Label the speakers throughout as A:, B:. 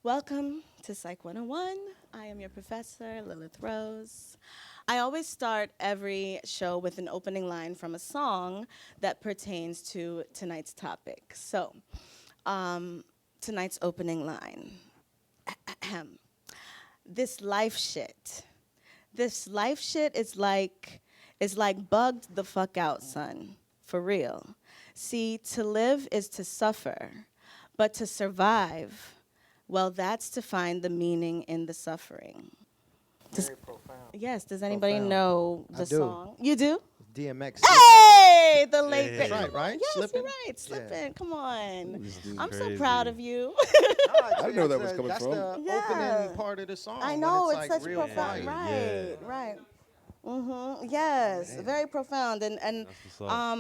A: Welcome to Psych 101. I am your professor, Lilith Rose. I always start every show with an opening line from a song that pertains to tonight's topic. So, tonight's opening line. Ahem. This life shit. This life shit is like bugged the fuck out, son. For real. See, to live is to suffer, but to survive, well, that's to find the meaning in the suffering.
B: Very profound.
A: Yes, does anybody
B: Profound.
A: know
B: I
A: the
B: do.
A: song? You do?
B: DMX.
A: Hey, the late
C: Hey.
A: great.
C: That's
B: right, right?
A: Yes,
B: Slipping?
A: you're right. Slipping. Come on.
C: This dude's
A: I'm so
C: crazy.
A: proud of you.
B: I
C: didn't know where that was coming
B: that's
C: from.
B: the
A: Yeah.
B: opening part of the song.
A: I
B: when
A: know,
B: it's,
A: it's
B: like
A: such
B: real
A: profound.
B: fire.
A: Right, right. Yes, very profound. And
C: That's what's up.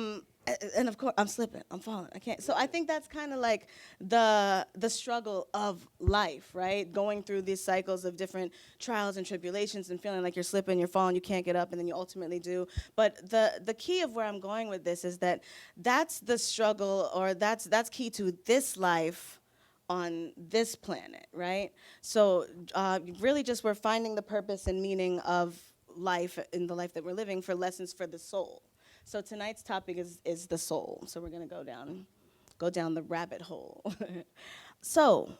A: and of course I'm slipping, I'm falling, I can't. So I think that's kind of like the struggle of life, right? Going through these cycles of different trials and tribulations and feeling like you're slipping, you're falling, you can't get up, and then you ultimately do. But the key of where I'm going with this is that that's the struggle, or that's key to this life on this planet, right? So really just we're finding the purpose and meaning of life in the life that we're living for lessons for the soul. So tonight's topic is the soul. So we're gonna go down the rabbit hole. So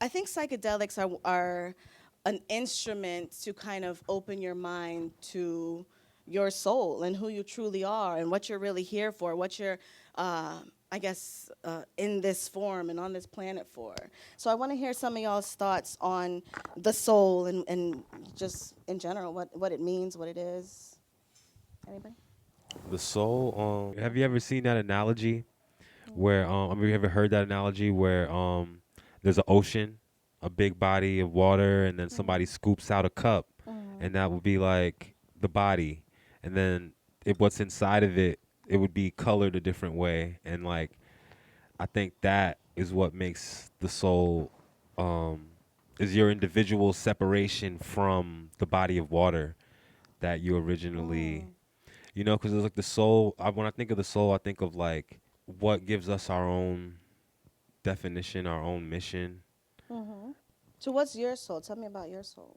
A: I think psychedelics are an instrument to kind of open your mind to your soul and who you truly are and what you're really here for, what you're, in this form and on this planet for. So I want to hear some of y'all's thoughts on the soul and just in general, what it means, what it is. Anybody?
C: The soul. Have you ever seen that analogy where have you ever heard that analogy where there's an ocean, a big body of water, and then somebody scoops out a cup, and that would be like the body, and then what's inside of it, it would be colored a different way, and like I think that is what makes the soul is your individual separation from the body of water that you originally. Because it's like the soul. When I think of the soul, I think of like what gives us our own definition, our own mission.
A: So what's your soul? Tell me about your soul.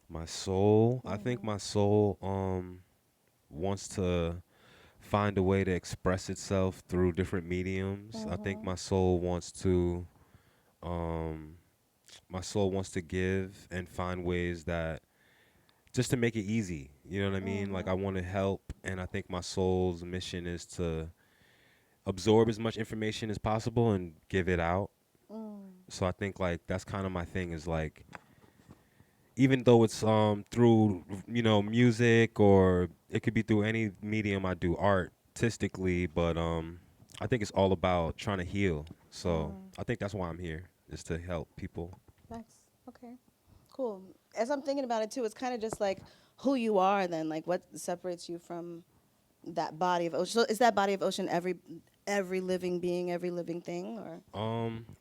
C: My soul, I think my soul wants to find a way to express itself through different mediums. I think my soul wants to give and find ways that just to make it easy. You know what I mean? Like I want to help, and I think my soul's mission is to absorb as much information as possible and give it out. So I think like that's kind of my thing is like even though it's through music, or it could be through any medium I do artistically, but I think it's all about trying to heal. So I think that's why I'm here, is to help people.
A: Nice. Okay. Cool. As I'm thinking about it too, it's kind of just like who you are then, like what separates you from that body of ocean. So is that body of ocean every living being, every living thing, or?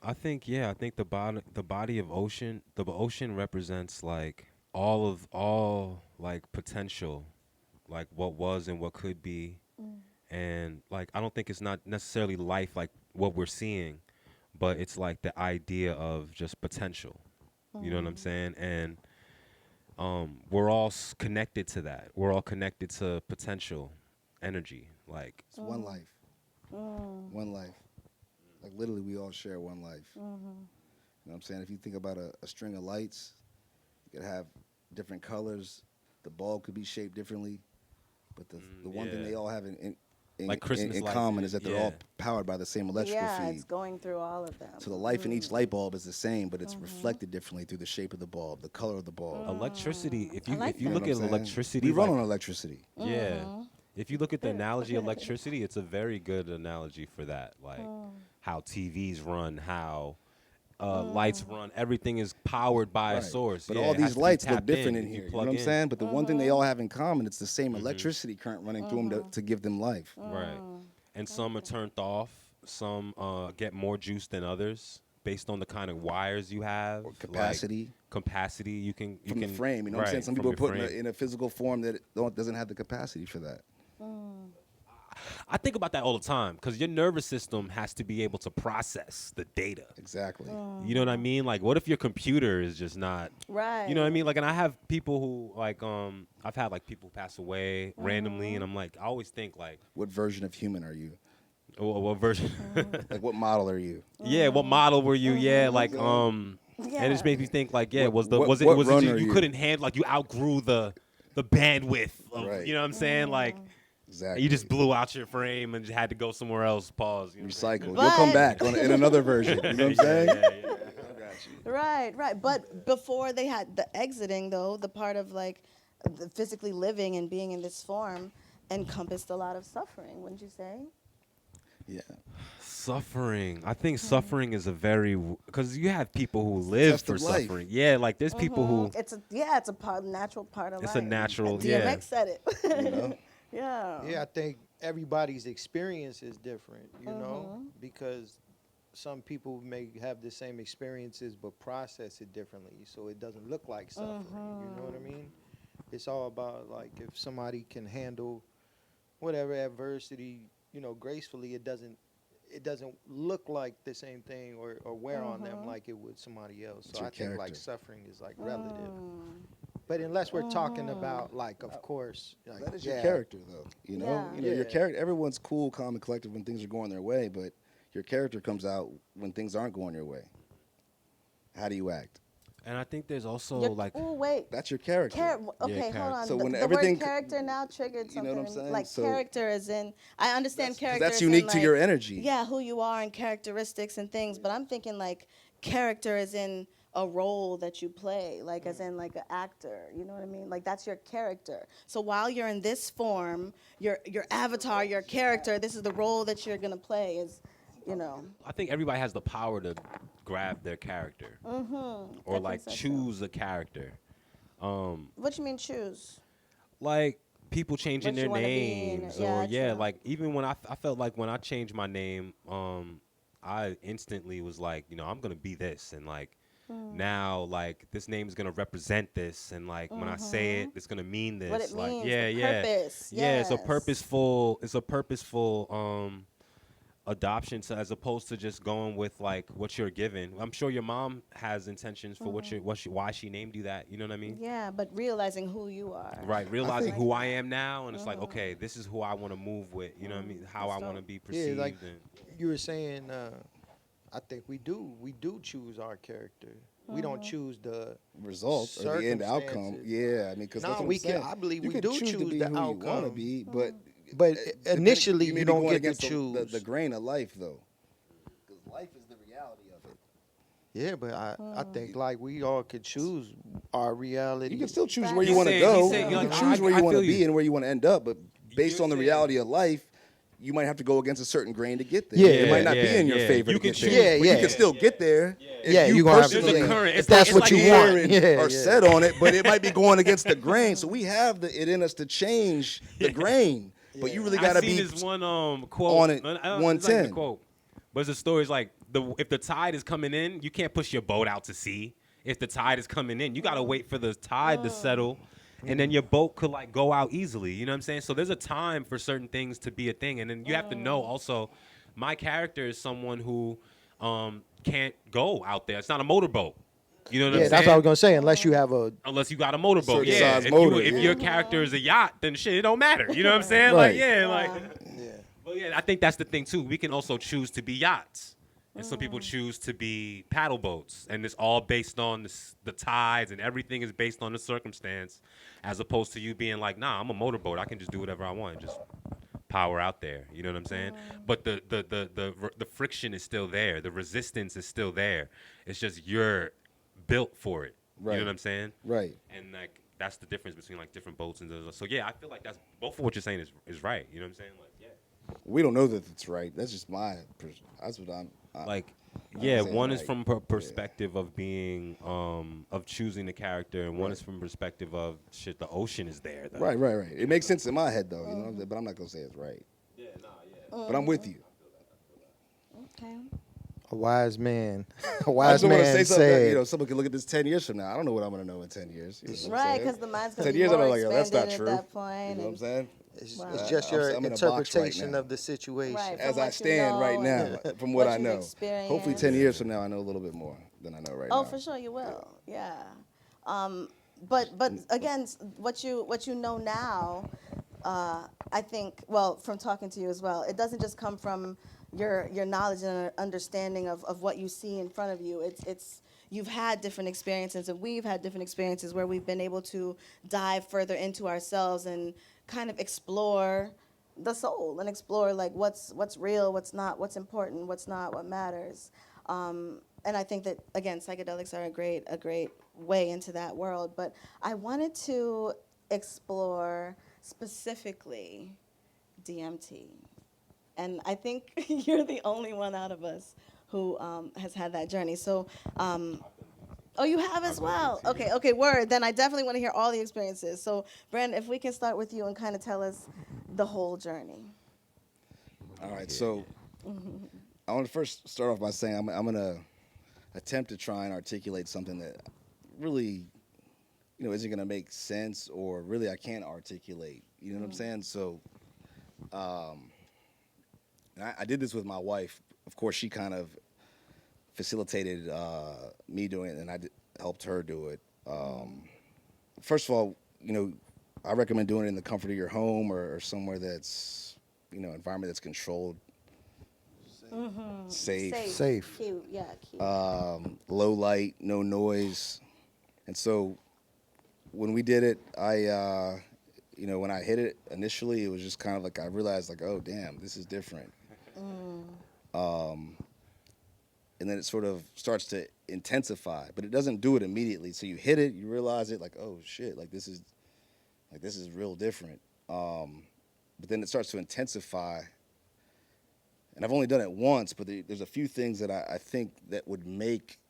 C: I think the ocean represents like all like potential, like what was and what could be, and like I don't think it's not necessarily life like what we're seeing, but it's like the idea of just potential. You know what I'm saying? And we're all connected to that. We're all connected to potential energy. Like
D: It's one life. One life. Like literally we all share one life. You know what I'm saying? If you think about a string of lights, you could have different colors. The bulb could be shaped differently. But the one thing
C: yeah.
D: they all have in
C: Like Christmas
D: in
C: lights.
D: common is that they're all
C: Yeah.
D: powered by the same electrical
A: Yeah,
D: feed.
A: it's going through all of them.
D: So the life in each light bulb is the same, but it's reflected differently through the shape of the bulb, the color of the bulb.
C: Electricity. If
A: I
C: you
A: like
C: if you
A: that.
C: look
D: You
C: at
D: know what I'm saying?
C: electricity,
D: We run
C: like,
D: on electricity.
C: yeah. If you look at the analogy of electricity, it's a very good analogy for that. Like how TVs run, how lights run. Everything is powered by a
D: Right.
C: source.
D: But
C: Yeah,
D: all
C: it has
D: these
C: to be
D: lights look
C: tapped
D: different in
C: if
D: here. You know
C: plug
D: what I'm
C: in.
D: saying? But the one thing they all have in common, it's the same electricity current running through them to give them life.
C: Right. And some are turned off. Some get more juice than others based on the kind of wires you have.
D: Or capacity.
C: Like capacity. You can
D: From the frame, you know what I'm saying? Some
C: from
D: people are
C: your
D: put
C: frame.
D: in a physical form that doesn't have the capacity for that.
C: I think about that all the time because your nervous system has to be able to process the data.
D: Exactly.
C: You know what I mean? Like, what if your computer is just not
A: Right.
C: You know what I mean? Like, and I have people who like I've had like people pass away randomly, and I'm like, I always think like,
D: What version of human are you?
C: what version?
D: Like, what model are you?
C: Yeah, what model were you? Yeah, like and it just makes me think like, yeah, was it
D: runner
C: you
D: you?
C: couldn't handle, like you outgrew the bandwidth of,
D: Right.
C: you know what I'm saying? Like
D: Exactly.
C: you just blew out your frame and just had to go somewhere else. Pause. You know what I'm saying?
D: Recycle. You'll come back in another version. You know what I'm saying?
C: Yeah.
A: Right. But before they had the exiting, though, the part of like the physically living and being in this form encompassed a lot of suffering, wouldn't you say?
D: Yeah.
C: Suffering. I think suffering is a very because you have people who live
D: test
C: for
D: of life.
C: suffering. Yeah, like there's people who
A: It's a natural part of
C: It's
A: life.
C: a natural-
A: DMX
C: yeah.
A: said it.
D: You know?
A: Yeah.
B: Yeah, I think everybody's experience is different, you know, because some people may have the same experiences but process it differently, so it doesn't look like suffering. You know what I mean? It's all about like if somebody can handle whatever adversity, you know, gracefully, it doesn't look like the same thing or wear on them like it would somebody else.
D: It's
B: So
D: your
B: I think like
D: character.
B: suffering is like relative. But unless we're talking about like, of course, like,
D: That is your character, though. You know, your
B: Yeah.
D: character. Everyone's cool, calm, and collected when things are going their way, but your character comes out when things aren't going your way. How do you act?
C: and I think there's also like
A: Oh wait.
D: That's your character.
A: Okay, hold
C: character.
A: on.
D: So when
A: the
D: everything
A: word character now triggered
D: you
A: something.
D: know what I'm saying?
A: Like
D: So
A: character is in. I understand character.
D: That's
A: is in,
D: unique to
A: like,
D: your energy.
A: Yeah, who you are and characteristics and things. But I'm thinking like character is in a role that you play, like as in like an actor. You know what I mean? Like that's your character. So while you're in this form, your avatar, your character, this is the role that you're gonna play. Is, you know.
C: I think everybody has the power to grab their character or like choose a character.
A: What you mean choose?
C: Like people changing
A: What
C: their
A: you wanna be and-
C: names
A: yeah,
C: or
A: true.
C: like even when I felt like when I changed my name, I instantly was like, you know, I'm gonna be this and like now like this name is gonna represent this and like when I say it, it's gonna mean this.
A: What it
C: like
A: means,
C: yeah,
A: the
C: yeah.
A: purpose,
C: Yeah, it's a
A: yes.
C: purposeful adoption to, as opposed to just going with like what you're given. I'm sure your mom has intentions for why she named you that. You know what I mean?
A: Yeah, but realizing who you are.
C: Right, realizing who I am now, and it's like, okay, this is who I want to move with. You know what I mean? How I want to be perceived.
B: Yeah, like
C: and,
B: you were saying, I think we do choose our character. We don't choose the
D: Result or the end outcome.
B: circumstances.
D: Yeah, I mean, because
B: No,
D: that's what
B: we
D: I'm
B: can-
D: saying.
B: I believe
D: you
B: we
D: can
B: do
D: choose to
B: choose
D: be
B: the
D: who you want to
B: outcome.
D: be, but
B: But initially,
D: you may
B: you
D: be
B: don't
D: going
B: get to
D: against
B: choose.
D: the grain of life, though, because life is the reality of it.
B: Yeah, but I think like we all could choose our reality.
D: You can still choose
A: Facts.
D: where you
C: He's
D: want to
C: saying-
D: go.
C: he's saying,
D: You
C: like,
D: can choose where
C: I
D: you want to
C: feel
D: be
C: you.
D: and where you want to end up, but based
C: You're
D: on the
C: saying-
D: reality of life, you might have to go against a certain grain to get there.
B: Yeah,
D: it might not be
C: yeah,
D: in your
C: yeah.
D: favor.
C: You
D: to
C: can
D: get
C: choose-
D: there, but
B: Yeah,
D: you can still get there. If
B: Yeah,
D: you
B: you gonna have to
D: personally
C: There's a current.
B: if
C: It's
B: that's
C: like-
B: what
C: it's
B: you
C: like
B: want.
C: air and-
B: Yeah,
D: are
B: yeah.
D: set on it, but it might be going against the grain. So we have it in us to change the grain, but you really got to
C: I seen
D: be
C: this one quote
D: on it,
C: I don't-
D: 110.
C: it's not even a quote, but it's a story. It's like if the tide is coming in, you can't push your boat out to sea. If the tide is coming in, you gotta wait for the tide to settle, and then your boat could like go out easily. You know what I'm saying? So there's a time for certain things to be a thing, and then you have to know also. My character is someone who can't go out there. It's not a motorboat. You know what I'm
B: Yeah,
C: saying?
B: that's what I was gonna say. Unless you have a
C: Unless you got a motorboat,
D: Certain
C: yeah.
D: size
C: If,
D: motor,
C: if
D: yeah.
C: your character is a yacht, then shit, it don't matter. You know what I'm saying?
D: Right.
C: Like, yeah, like.
B: yeah.
C: But yeah, I think that's the thing too. We can also choose to be yachts, and some people choose to be paddle boats, and it's all based on the tides, and everything is based on the circumstance, as opposed to you being like, nah, I'm a motorboat. I can just do whatever I want, just power out there. You know what I'm saying? But the friction is still there. The resistance is still there. It's just you're built for it. You
D: Right.
C: know what I'm saying?
D: right.
C: And like that's the difference between like different boats and those. So yeah, I feel like that's both of what you're saying is right. You know what I'm saying? Like yeah.
D: We don't know that it's right. That's just that's what I'm.
C: Like
D: I'm
C: yeah,
D: saying,
C: one is
D: like,
C: from perspective of being of choosing the character, and one is from perspective of shit. The ocean is there. Though.
D: Right. It makes sense in my head though, you know. But I'm not gonna say it's right.
C: Yeah. Nah. Yeah.
D: But I'm with you.
A: Okay.
B: A wise man. A
D: I
B: wise
D: just want to
B: man
D: say something. That,
B: said.
D: you know, someone can look at this 10 years from now. I don't know what I'm gonna know in 10 years. You know what I'm
A: Right,
D: saying?
A: because the mind's gonna
D: 10
A: be
D: years,
A: more
D: I'm like, yo, that's not
A: expanded
D: true.
A: at that point.
D: You know what I'm
A: and-
D: saying?
A: Wow.
B: It's just
D: I'm
B: your
D: in a box right
B: interpretation
D: now.
B: of the situation.
A: Right.
D: As
A: From
D: I
A: what you
D: stand right
A: know
D: now,
A: and
D: from what I
A: you've
D: know. Hopefully 10
A: experienced.
D: years from now, I know a little bit more than I know right now.
A: Oh, for sure you will. Yeah. But again, what you know now, I think, well, from talking to you as well, it doesn't just come from your knowledge and understanding of what you see in front of you. It's you've had different experiences, and we've had different experiences where we've been able to dive further into ourselves and kind of explore the soul and explore like what's real, what's not, what's important, what's not, what matters. And I think that again, psychedelics are a great way into that world. But I wanted to explore specifically DMT, and I think you're the only one out of us who has had that journey. So. Oh, you have as well. Okay, word. Then I definitely want to hear all the experiences. So, Brandon, if we can start with you and kind of tell us the whole journey.
D: All right, so I want to first start off by saying I'm going to attempt to try and articulate something that really, isn't going to make sense or really I can't articulate. You know what I'm saying? So and I did this with my wife. Of course, she kind of facilitated me doing it, and I helped her do it. First of all, I recommend doing it in the comfort of your home or somewhere that's, environment that's controlled, safe.
A: Cute, yeah, cute.
D: Low light, no noise. And so when we did it, when I hit it initially, it was just kind of like I realized like, oh, damn, this is different. And then it sort of starts to intensify, but it doesn't do it immediately. So you hit it, you realize it, like, oh shit, this is real different. But then it starts to intensify. And I've only done it once, but there's a few things that I think that would make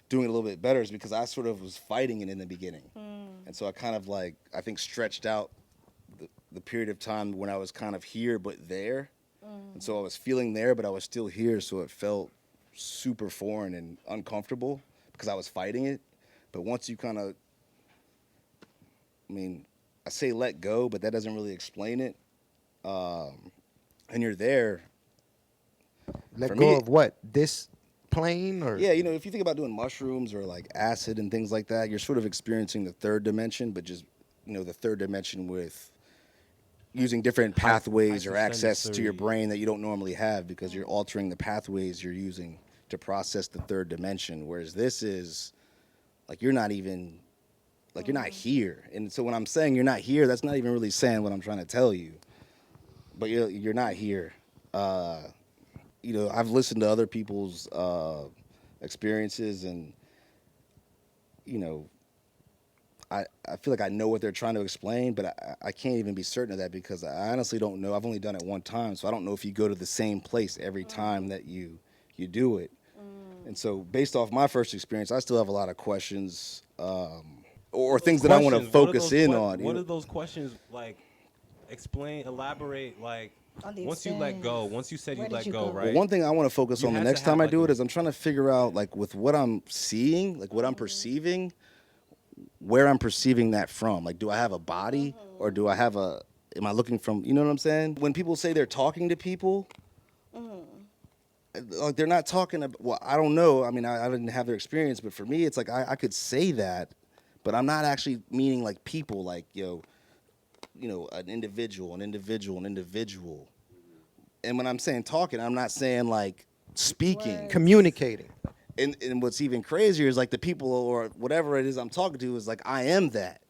D: doing it a little bit better is because I sort of was fighting it in the beginning. And so I kind of I think stretched out the period of time when I was kind of here but there. And so I was feeling there, but I was still here, so it felt super foreign and uncomfortable because I was fighting it. But once you kind of, I say let go, but that doesn't really explain it. And you're there.
B: Let go of what? This plane or?
D: Yeah, if you think about doing mushrooms or like acid and things like that, you're sort of experiencing the third dimension, but just, the third dimension with using different pathways or access to your brain that you don't normally have because you're altering the pathways you're using to process the third dimension. Whereas this is like you're not even you're not here. And so when I'm saying you're not here, that's not even really saying what I'm trying to tell you. But you're not here. I've listened to other people's experiences and I feel like I know what they're trying to explain, but I can't even be certain of that because I honestly don't know. I've only done it one time, so I don't know if you go to the same place every time that you do it. And so based off my first experience, I still have a lot of questions or things that I want to focus in on.
C: What are those questions like? Explain, elaborate, once you let go, once you said you let go, right?
D: Well, one thing I want to focus on the next time I do it is I'm trying to figure out with what I'm seeing, what I'm perceiving, where I'm perceiving that from. Do I have a body or do I have am I looking from, you know what I'm saying? When people say they're talking to people, they're not talking about, well, I don't know. I didn't have their experience, but for me, it's I could say that, but I'm not actually meaning people an individual. And when I'm saying talking, I'm not saying speaking.
B: Communicating.
D: And what's even crazier is the people or whatever it is I'm talking to is I am that.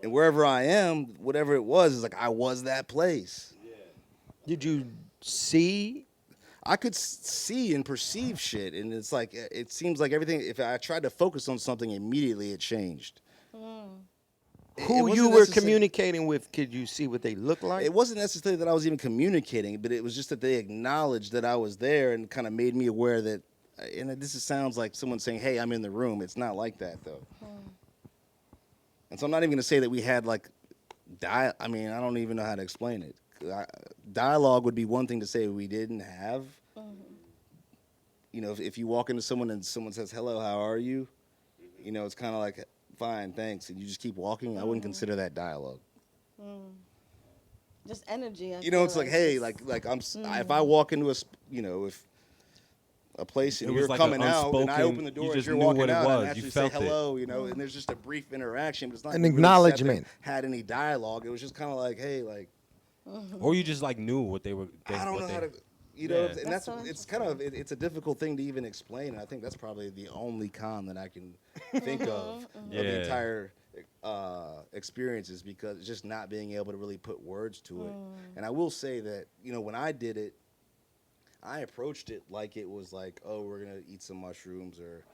D: And wherever I am, whatever it was, is I was that place.
B: Did you see?
D: I could see and perceive shit, and it's it seems like everything. If I tried to focus on something, immediately it changed.
B: Who you were communicating with, could you see what they look like?
D: It wasn't necessarily that I was even communicating, but it was just that they acknowledged that I was there and kind of made me aware that, and this sounds like someone saying, hey, I'm in the room. It's not like that, though. And so I'm not even going to say that we had I don't even know how to explain it. Dialogue would be one thing to say we didn't have. If you walk into someone and someone says, hello, how are you? It's kind of fine, thanks, and you just keep walking. I wouldn't consider that dialogue.
A: Just energy. I
D: You know,
A: feel
D: it's like, hey,
A: just-
D: if I walk into if a place and
C: It was
D: you're
C: like
D: coming
C: an
D: out and I
C: unspoken-
D: open the
C: you
D: door as
C: just
D: you're
C: knew
D: walking
C: what it
D: out, I
C: was. You
D: naturally say
C: felt it.
D: hello, you know, and there's just a brief interaction, but it's not
E: An
D: you really sat there and
E: acknowledgement.
D: had any dialogue. It was just kind of like, hey, like
C: Or you just like knew what they were.
D: I don't know how to, you
C: Yeah.
D: know, and
A: That's
D: that's
A: so
D: it's kind of it's a difficult thing to even explain, and I think that's probably the only con that I can think of
C: Yeah.
D: the entire experience is because just not being able to really put words to it. And I will say that when I did it, I approached it like it was like, oh, we're gonna eat some mushrooms or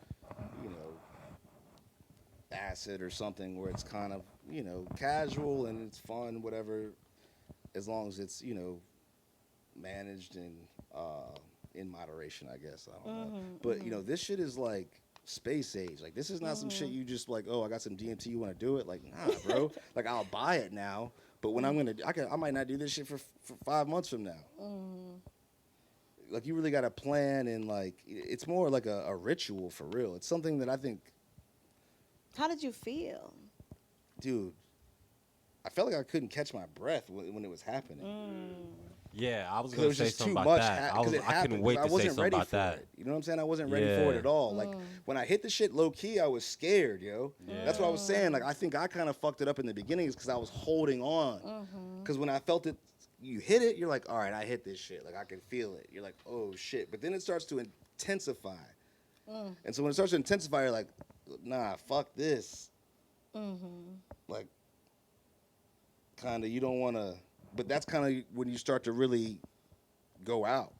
D: acid or something, where it's kind of casual and it's fun, whatever, as long as it's managed and in moderation, I guess. I don't know. But this shit is like space age. Like this is not some shit you just like, oh, I got some DMT, you want to do it? Like, nah, bro. Like I'll buy it now, but when I might not do this shit for 5 months from now. Like you really got to plan, and like it's more like a ritual for real. It's something that I think,
A: How did you feel?
D: dude, I felt like I couldn't catch my breath when it was happening.
C: Yeah, I was
D: 'Cause it
C: gonna
D: was
C: say
D: just
C: something
D: too
C: about
D: much.
C: that.
D: Because it
C: I
D: happened.
C: couldn't wait
D: I
C: to say
D: wasn't
C: something
D: ready
C: about
D: for
C: that.
D: it. You know what I'm saying? I wasn't ready for it at all. Like when I hit the shit low key, I was scared, yo. That's what I was saying. Like I think I kind of fucked it up in the beginning, is because I was holding on. Because when I felt it, you hit it, you're like, all right, I hit this shit. Like I can feel it. You're like, oh shit. But then it starts to intensify. And so when it starts to intensify, you're like, nah, fuck this. Like, kind of, you don't want to. But that's kind of when you start to really go out.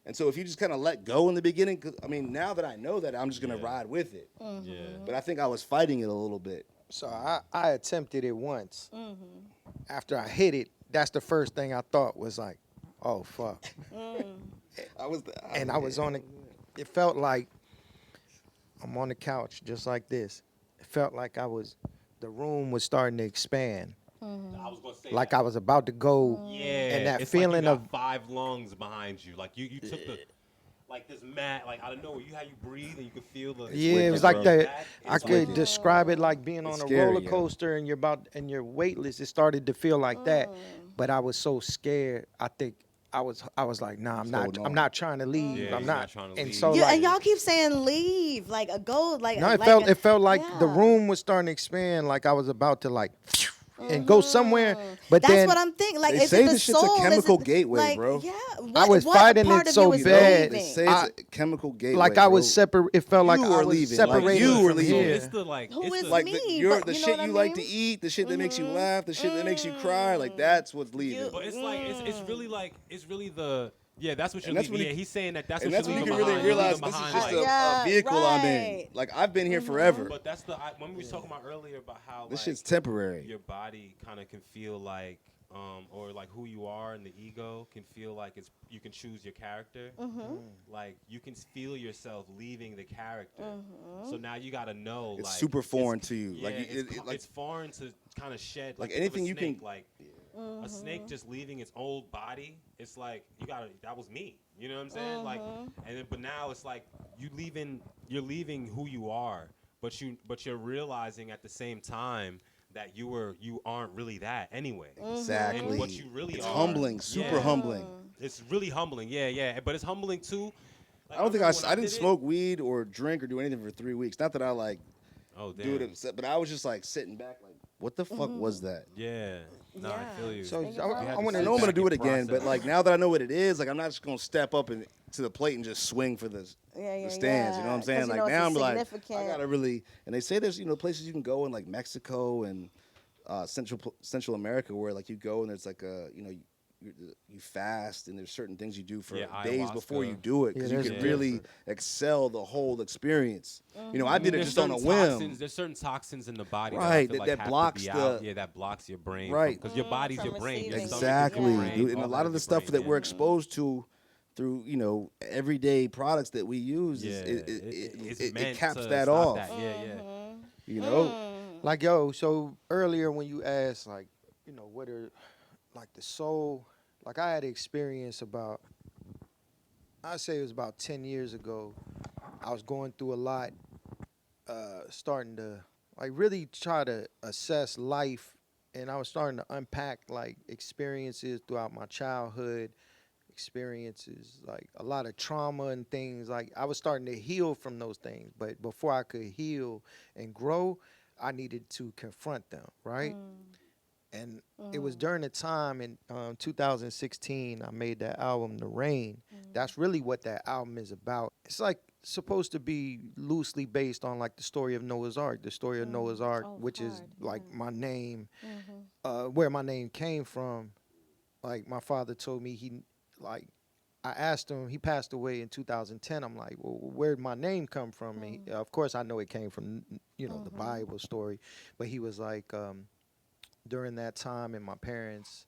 D: And so if you just kind of let go in the beginning, 'cause, I mean, now that I know that, I'm just going to ride with it.
C: Yeah.
D: But I think I was fighting it a little bit.
E: So I attempted it once. After I hit it, that's the first thing I thought was like, oh fuck.
D: I was
E: on the. It felt like I'm on the couch just like this. It felt like the room was starting to expand.
C: I was gonna say
E: Like
C: that.
E: I was about to go.
C: Yeah,
E: And that
C: it's
E: feeling
C: like you got
E: of
C: 5 lungs behind you. Like you took the like this mat, like out of nowhere. You how you breathe and you could feel the.
E: yeah, it
D: wicked,
E: was like
D: bro.
E: that.
C: Back,
E: I
C: it's
E: could
C: like-
E: describe it like being
D: It's
E: on a
D: scary,
E: roller
D: yeah.
E: coaster and you're weightless. It started to feel like that, but I was so scared. I think I was like, nah,
D: holding
E: I'm
D: on.
E: not trying to leave.
C: Yeah,
E: I'm
C: you're
E: not.
C: not trying to
E: And
C: leave.
E: so
A: Yeah,
E: like,
A: and y'all keep saying leave, like a go, like
E: no, it
A: like
E: felt like the
A: yeah.
E: room was starting to expand. Like I was about to like and go somewhere. But
A: That's
E: then
A: what I'm thinking. Like,
D: They
A: is
D: say
A: it the
D: this shit's a
A: soul? Is
D: chemical
A: it,
D: gateway,
A: like,
D: bro.
A: Yeah,
E: I was
A: what
E: fighting
A: part
E: it
A: of
E: so
A: you is
E: bad.
D: They
A: leaving?
D: say it's a chemical gateway.
E: like I was
D: bro.
E: separate. It felt like
D: You
E: I
D: were
E: was
D: leaving, like,
E: separated
D: you were
E: from
D: leaving.
E: here.
C: It's the like.
A: Who
C: it's
A: is
C: the,
D: Like
A: me?
D: the
A: But you know
D: shit
A: what I
D: you like to
A: mean?
D: eat, the shit that makes you laugh, the shit that makes you cry, like that's what's leaving.
C: But it's like it's really like it's really the that's what you're
D: And that's
C: leaving.
D: when
C: Yeah, he's saying that's
D: And
C: what
D: that's
C: you're
D: when you
C: leaving
D: can really
C: behind. You're
D: realize
C: leaving
D: this is
C: behind,
D: just
C: like,
A: Yeah,
D: a vehicle I'm in.
A: right.
D: Like I've been here forever.
C: But that's the when we was talking about earlier about how
D: This
C: like,
D: shit's temporary.
C: your body kind of can feel like or like who you are and the ego can feel like it's you can choose your character. Like you can feel yourself leaving the character. So now you got to know
D: It's
C: like
D: super foreign to you.
C: Yeah,
D: Like
C: it's foreign to kind of shed
D: like
C: think of
D: anything
C: a
D: you
C: snake,
D: can-
C: like a snake just leaving its old body. It's like you got to that was me. You know what I'm saying? Like and then, but now it's like you're leaving who you are, but you're realizing at the same time that you aren't really that anyway.
D: Exactly.
C: And what you really
D: it's
C: are.
D: humbling, super
C: Yeah.
D: humbling.
C: It's really humbling. Yeah. But it's humbling too. Like,
D: I don't think
C: remember when
D: I didn't
C: did it-
D: smoke weed or drink or do anything for 3 weeks. Not that I like
C: Oh damn.
D: do it, but I was just like sitting back, like, what the fuck was that?
C: Yeah. No,
A: Yeah.
C: I feel you.
E: So
A: Think
E: I,
A: about
E: I
A: it.
C: had
E: want
C: to
D: I
C: sit
D: know I'm
C: back
D: gonna do it
C: and
D: again, but
C: process.
D: like now that I know what it is, like I'm not just gonna step up and to the plate and just swing for the stands. You know what I'm saying? Like now I'm like, I gotta really. And they say there's places you can go in like Mexico and Central America where like you go and there's like you fast and there's certain things you do for days before you
C: ayahuasca.
D: do it because
E: Yeah,
D: you
E: there's
D: can really
E: different.
D: excel the whole experience. I did it
C: There's
D: just on a
C: certain
D: whim.
C: toxins- There's certain toxins in the body
D: Right,
C: that, I feel
D: that-
C: like
D: that
C: have to
D: blocks
C: be
D: the-
C: out. Yeah, that blocks your brain.
D: Right.
C: Because your body's
A: from
C: your brain. Your
A: receiving.
C: stomach is
D: Exactly,
C: your brain,
D: dude. And
C: all
D: a lot
C: that
D: of the
C: is
D: stuff
C: your
D: that
C: brain,
D: we're
C: yeah.
D: exposed to through everyday products that we use,
C: Yeah,
D: it
C: meant
D: caps
C: to
D: that
C: stop
D: off.
C: that. Yeah.
D: You know,
E: Like so earlier when you asked like, what are like the soul, like I had an experience about, I'd say it was about 10 years ago. I was going through a lot, starting to like really try to assess life and I was starting to unpack like experiences throughout my childhood, experiences like a lot of trauma and things. Like I was starting to heal from those things, but before I could heal and grow, I needed to confront them, right? And it was during the time in 2016 I made that album, The Rain. That's really what that album is about. It's like supposed to be loosely based on like the story of Noah's Ark, the story of Noah's Ark,
A: Oh,
E: which is
A: hard,
E: like
A: yeah.
E: my name, where my name came from. Like my father told me like, I asked him, he passed away in 2010. I'm like, well, where'd my name come from? And of course, I know it came from, the Bible story. But he was like, during that time in my parents'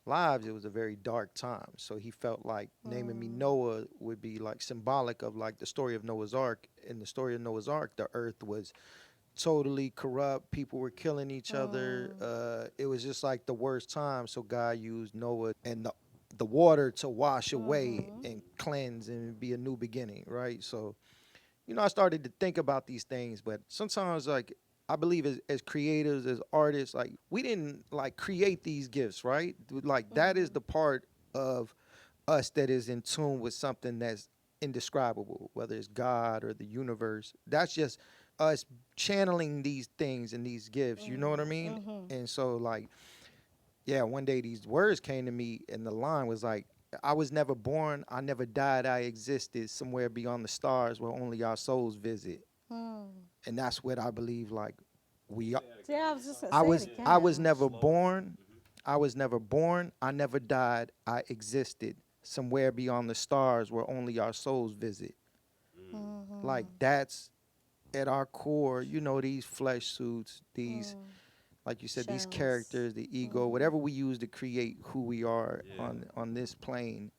E: lives, it was a very dark time. So he felt like naming me Noah would be like symbolic of like the story of Noah's Ark. In the story of Noah's Ark, the earth was totally corrupt. People were killing each other. It was just like the worst time. So God used Noah and the water to wash away and cleanse and be a new beginning, right? So, I started to think about these things, but sometimes like I believe as creatives, as artists, like we didn't like create these gifts, right? Like that is the part of us that is in tune with something that's indescribable, whether it's God or the universe. That's just us channeling these things and these gifts, you know what I mean? And so like, yeah, one day these words came to me and the line was like, I was never born, I never died, I existed somewhere beyond the stars where only our souls visit. And that's what I believe like we are.
A: Yeah, I was just gonna
E: I
A: say
E: was
A: it
E: I was
A: again.
E: never born. I was never born. I never died. I existed somewhere beyond the stars where only our souls visit. Like that's at our core, these flesh suits, these like you said, these
A: Shells.
E: characters, the ego, whatever we use to create who we are on this plane,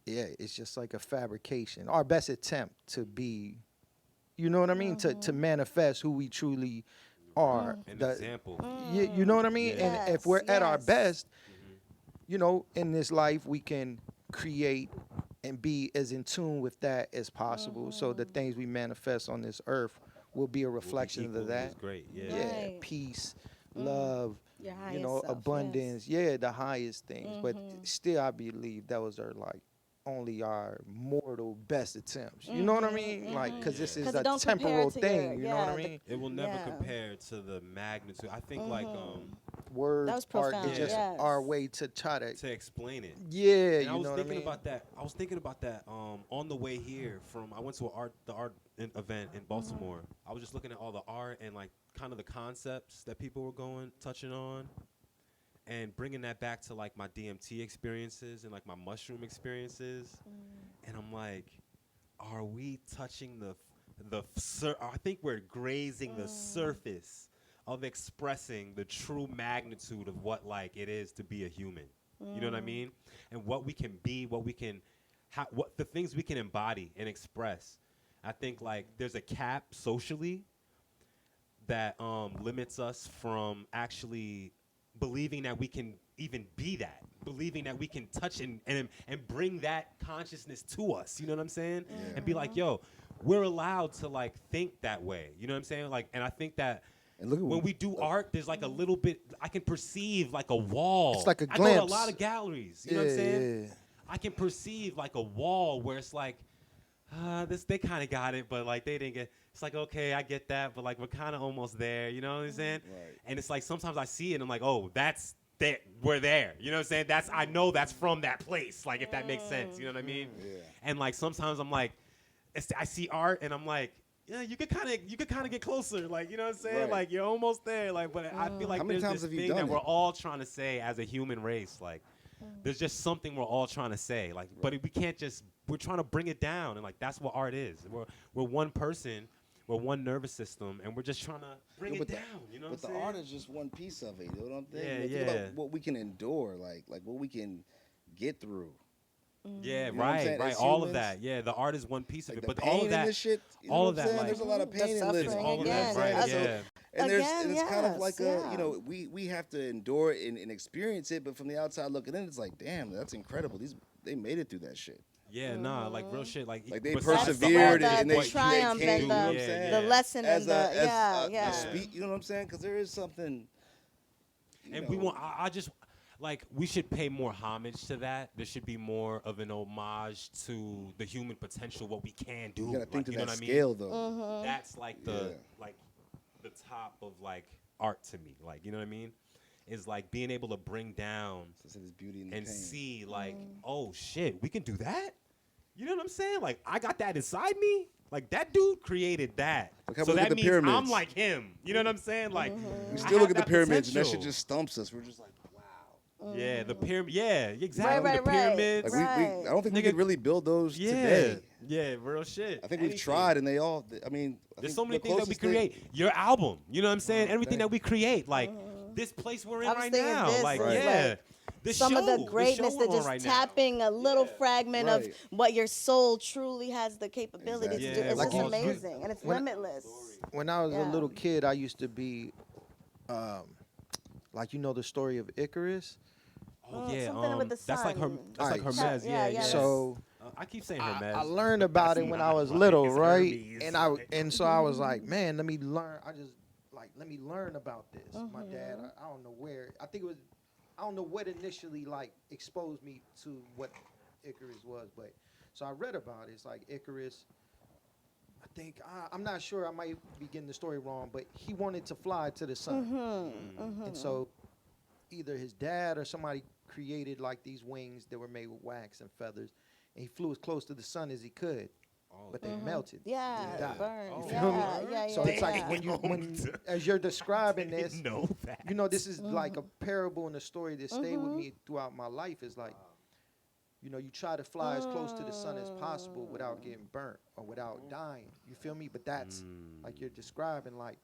E: yeah, it's just like a fabrication. Our best attempt to be, you know what I mean? To manifest who we truly are.
C: An
E: The-
C: example.
E: you know what I mean?
C: Yeah.
E: And if we're at our
A: Yes.
E: best, in this life, we can create and be as in tune with that as possible. So the things we manifest on this earth will be a reflection
C: equally
E: of that.
C: as great, yeah.
E: Yeah,
A: Right.
E: peace, love,
A: Your highest self, yes.
E: abundance. Yeah, the highest things. But still, I believe those are like only our mortal best attempts. You know what I mean? Like, because this is
A: 'Cause
E: a
A: it don't compare
E: temporal
A: to
E: thing.
A: your-
E: You know what I
A: yeah, the-
E: mean?
C: It will never
A: Yeah.
C: compare to the magnitude. I think like
E: Word
A: That was
E: art
A: profound,
E: is just
A: yes.
E: our way to try to.
C: to explain it.
E: Yeah,
C: And
E: you
C: I was
E: know what I
C: thinking
E: mean?
C: about that. I was thinking about that on the way here from. I went to the art event in Baltimore. I was just looking at all the art and like kind of the concepts that people were touching on, and bringing that back to like my DMT experiences and like my mushroom experiences. And I'm like, are we touching I think we're grazing the surface of expressing the true magnitude of what like it is to be a human. You know what I mean? And what we can be, what the things we can embody and express. I think like there's a cap socially that limits us from actually believing that we can even be that, believing that we can touch and bring that consciousness to us. You know what I'm saying? And be like, yo, we're allowed to like think that way. You know what I'm saying? Like, and I think that
D: And look at
C: when we do art, there's like a little bit, I can perceive like a wall.
E: It's like a
C: I go to a
E: glimpse.
C: lot of galleries. You know what I'm saying?
E: Yeah.
C: I can perceive like a wall where it's like, they kind of got it, but like they didn't get. It's like, okay, I get that, but like we're kind of almost there. You know what I'm saying?
D: Right.
C: And it's like sometimes I see it and I'm like, oh, that's that. We're there. You know what I'm saying? I know that's from that place. Like if that makes sense. You know what I mean?
D: Yeah.
C: And like sometimes I'm like, I see art and I'm like, yeah, you could kind of get closer. Like, you know what I'm saying?
D: Right.
C: Like you're almost there. Like, but I feel like
D: How many
C: there's
D: times
C: this
D: have you
C: thing
D: done
C: that
D: it?
C: we're all trying to say as a human race. Like, there's just something we're all trying to say. Like, but we can't just. We're trying to bring it down, and like that's what art is. We're one person, we're one nervous system, and we're just trying to bring it down. You know what
D: But
C: I'm
D: the
C: saying?
D: art is just one piece of it. You know what I'm saying?
C: Yeah,
D: Think
C: yeah.
D: about what we can endure, like what we can get through.
C: Yeah,
D: You know what I'm
C: right,
D: saying?
C: right.
D: As
C: All of
D: humans,
C: that. Yeah, the art is one piece of
D: Like
C: it,
D: the
C: but
D: pain
C: all of
D: in
C: that,
D: this shit. You
C: all
D: know
C: of
D: what I'm
C: that,
D: saying?
C: like
D: There's a lot of
A: The
D: pain in living.
C: it's
A: suffering
C: all of
A: again,
C: that, right?
A: that's
C: Yeah.
A: a-
D: And
A: Again,
D: it's kind of like
A: yes,
D: we have to endure it and experience it, but from the outside looking in, it's like, damn, that's incredible. They made it through that shit.
C: Yeah, nah, like real shit. Like
D: Like they
C: besides the
D: persevered
C: art,
D: and
A: the
C: what you
A: triumph
C: can
A: and
C: do,
D: you know what I'm
C: yeah,
D: saying?
A: the
C: yeah.
A: lesson
D: As
A: and
D: a
A: the
D: speech, you know what I'm saying? Because there is something.
C: And we want. I just like we should pay more homage to that. There should be more of an homage to the human potential, what we can do.
D: You gotta think to
C: you know
D: that
C: what
D: scale,
C: I mean?
D: though.
C: That's like the top of like art to me. Like, you know what I mean? Is like being able to bring down
D: So there's beauty in the
C: and
D: pain.
C: see like, oh shit, we can do that. You know what I'm saying? Like I got that inside me. Like that dude created that.
D: Like how
C: So
D: we look
C: that
D: at the
C: means I'm
D: pyramids.
C: like him. You know what I'm saying? Like
D: We
C: I
D: still look
C: have
D: at the pyramids, and that shit
C: potential.
D: just stumps us. We're just like, wow.
C: Yeah, the pyramid. Yeah, exactly.
A: Right,
C: the
A: right.
C: pyramids.
D: Like
A: Right.
D: I don't think we
C: Nigga,
D: could really build those
C: yeah,
D: today.
C: yeah, real shit.
D: I think we've
C: Anything.
D: tried, and they all. I mean, I
C: There's
D: think
C: so many
D: the
C: things that we
D: closest thing-
C: create. Your album, you know what I'm saying? Everything
D: thank
C: that we create, like this place we're in
A: I was
C: right
A: thinking
C: now,
A: this
C: like
A: is
C: yeah,
A: like
C: the
A: some
C: show,
A: of the greatness
C: show
A: that
C: we're on
A: just
C: right now.
A: tapping a little fragment of
D: Right.
A: what your soul truly has the capability
D: Exactly.
A: to do.
C: Yeah,
A: It's
C: like
A: just
C: you-
A: amazing and it's
E: when-
A: limitless.
E: When I was a
A: Yeah.
E: little kid, I used to be, like the story of Icarus.
C: Oh yeah,
A: something with the
C: that's like her.
A: sun.
C: That's like
E: Alright,
C: Hermes.
A: yeah,
C: Yeah,
A: yeah,
C: yeah.
E: So
C: I keep saying Hermes.
E: I learned about
C: That's
E: it when I
C: not
E: was
C: like
E: little,
C: it's
E: right?
C: Hermes.
E: And so I was like, man, let me learn. Let me learn about this. My dad, I don't know where. I think it was, I don't know what initially like exposed me to what Icarus was, but so I read about it. It's like Icarus. I think I'm not sure. I might be getting the story wrong, but he wanted to fly to the sun, and so either his dad or somebody created like these wings that were made with wax and feathers, and he flew as close to the sun as he could, but they melted.
A: Yeah,
E: and
A: it
E: died.
A: burns.
C: Oh,
A: Yeah,
E: feel me?
A: yeah.
E: So it's like
A: yeah.
E: when as you're describing this,
C: Didn't know that.
E: this is like a parable and a story that stayed with me throughout my life. Is like, you try to fly as close to the sun as possible without getting burnt or without dying. You feel me? But that's like you're describing, like,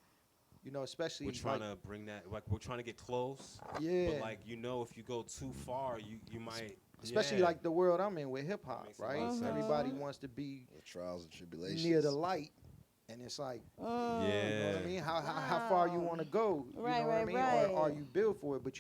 E: especially
C: We're trying
E: like,
C: to bring that. Like we're trying to get close.
E: Yeah.
C: But like if you go too far, you might.
E: especially
C: yeah.
E: like the world I'm in with hip hop,
C: Makes a lot
E: right?
C: of sense.
E: Everybody wants to be
D: The trials and tribulations.
E: near the light, and it's like, you know what I
C: Yeah.
E: mean? How far you want to go? You
A: Right,
E: know what I
A: right,
E: mean?
A: right.
E: Or are you built for it? But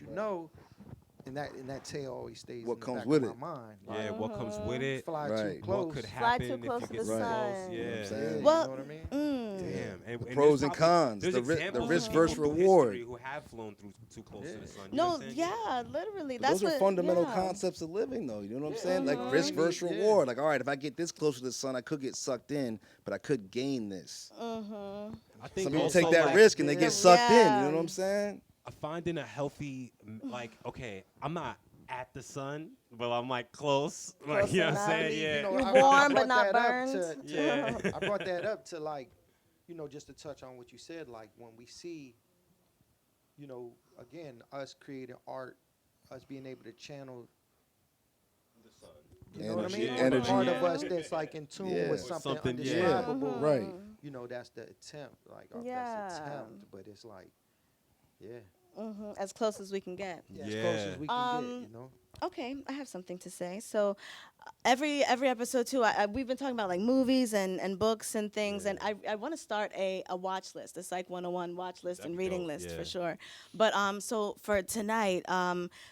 E: and that tale always stays
D: What
E: in the
D: comes
E: back
D: with
E: of
D: it.
E: my mind.
C: Yeah, what comes with it?
E: Fly
D: Right.
E: too close.
C: What could
A: Fly
C: happen
A: too close
C: if
A: to
C: you
A: the
C: get too
A: sun.
C: close?
D: You know what I'm
C: Yeah.
D: saying?
E: You
A: Well,
E: know what I mean?
C: Damn. And
D: The
C: there's
D: pros and
C: probably-
D: cons,
C: There's
D: the ri- the
C: examples
D: risk
C: of people
D: versus
C: through
D: reward.
C: history who have flown through too close to the sun. You know
A: No,
C: what I'm saying?
A: yeah, literally.
D: But
A: That's
D: those are
A: what,
D: fundamental
A: yeah.
D: concepts of living, though. You know what I'm saying? Like risk versus
E: Yeah.
D: reward. Like, all right, if I get this close to the sun, I could get sucked in, but I could gain this.
C: I think
D: Some people
C: also,
D: take that
C: like,
D: risk and they get sucked in.
A: Yeah.
D: You know what I'm saying?
C: finding a healthy, like, okay, I'm not at the sun, but I'm like close. Like,
A: Close
C: you know what I'm
A: enough.
C: saying? Yeah.
A: You're
E: I
A: warm but
E: brought
A: not
E: that up
A: burned.
C: Yeah.
E: I brought that up to like, just to touch on what you said, like when we see, again, us creating art, us being able to channel. You know what I
D: Energy,
E: mean?
C: yeah.
E: Or the
D: energy.
E: part of us that's like in tune
D: Yeah.
E: with something,
C: Something, yeah.
E: undescribable.
D: Right.
E: That's the attempt, like our
A: Yeah.
E: best attempt. But it's like, yeah,
A: As close as we can get.
E: as close as we can get.
A: Okay, I have something to say. So, every episode too, we've been talking about like movies and books and things, and I want to start a watch list, a Psych 101 watch list
C: That'd
A: and
C: be
A: reading
C: dope,
A: list
C: yeah.
A: for sure. But so for tonight,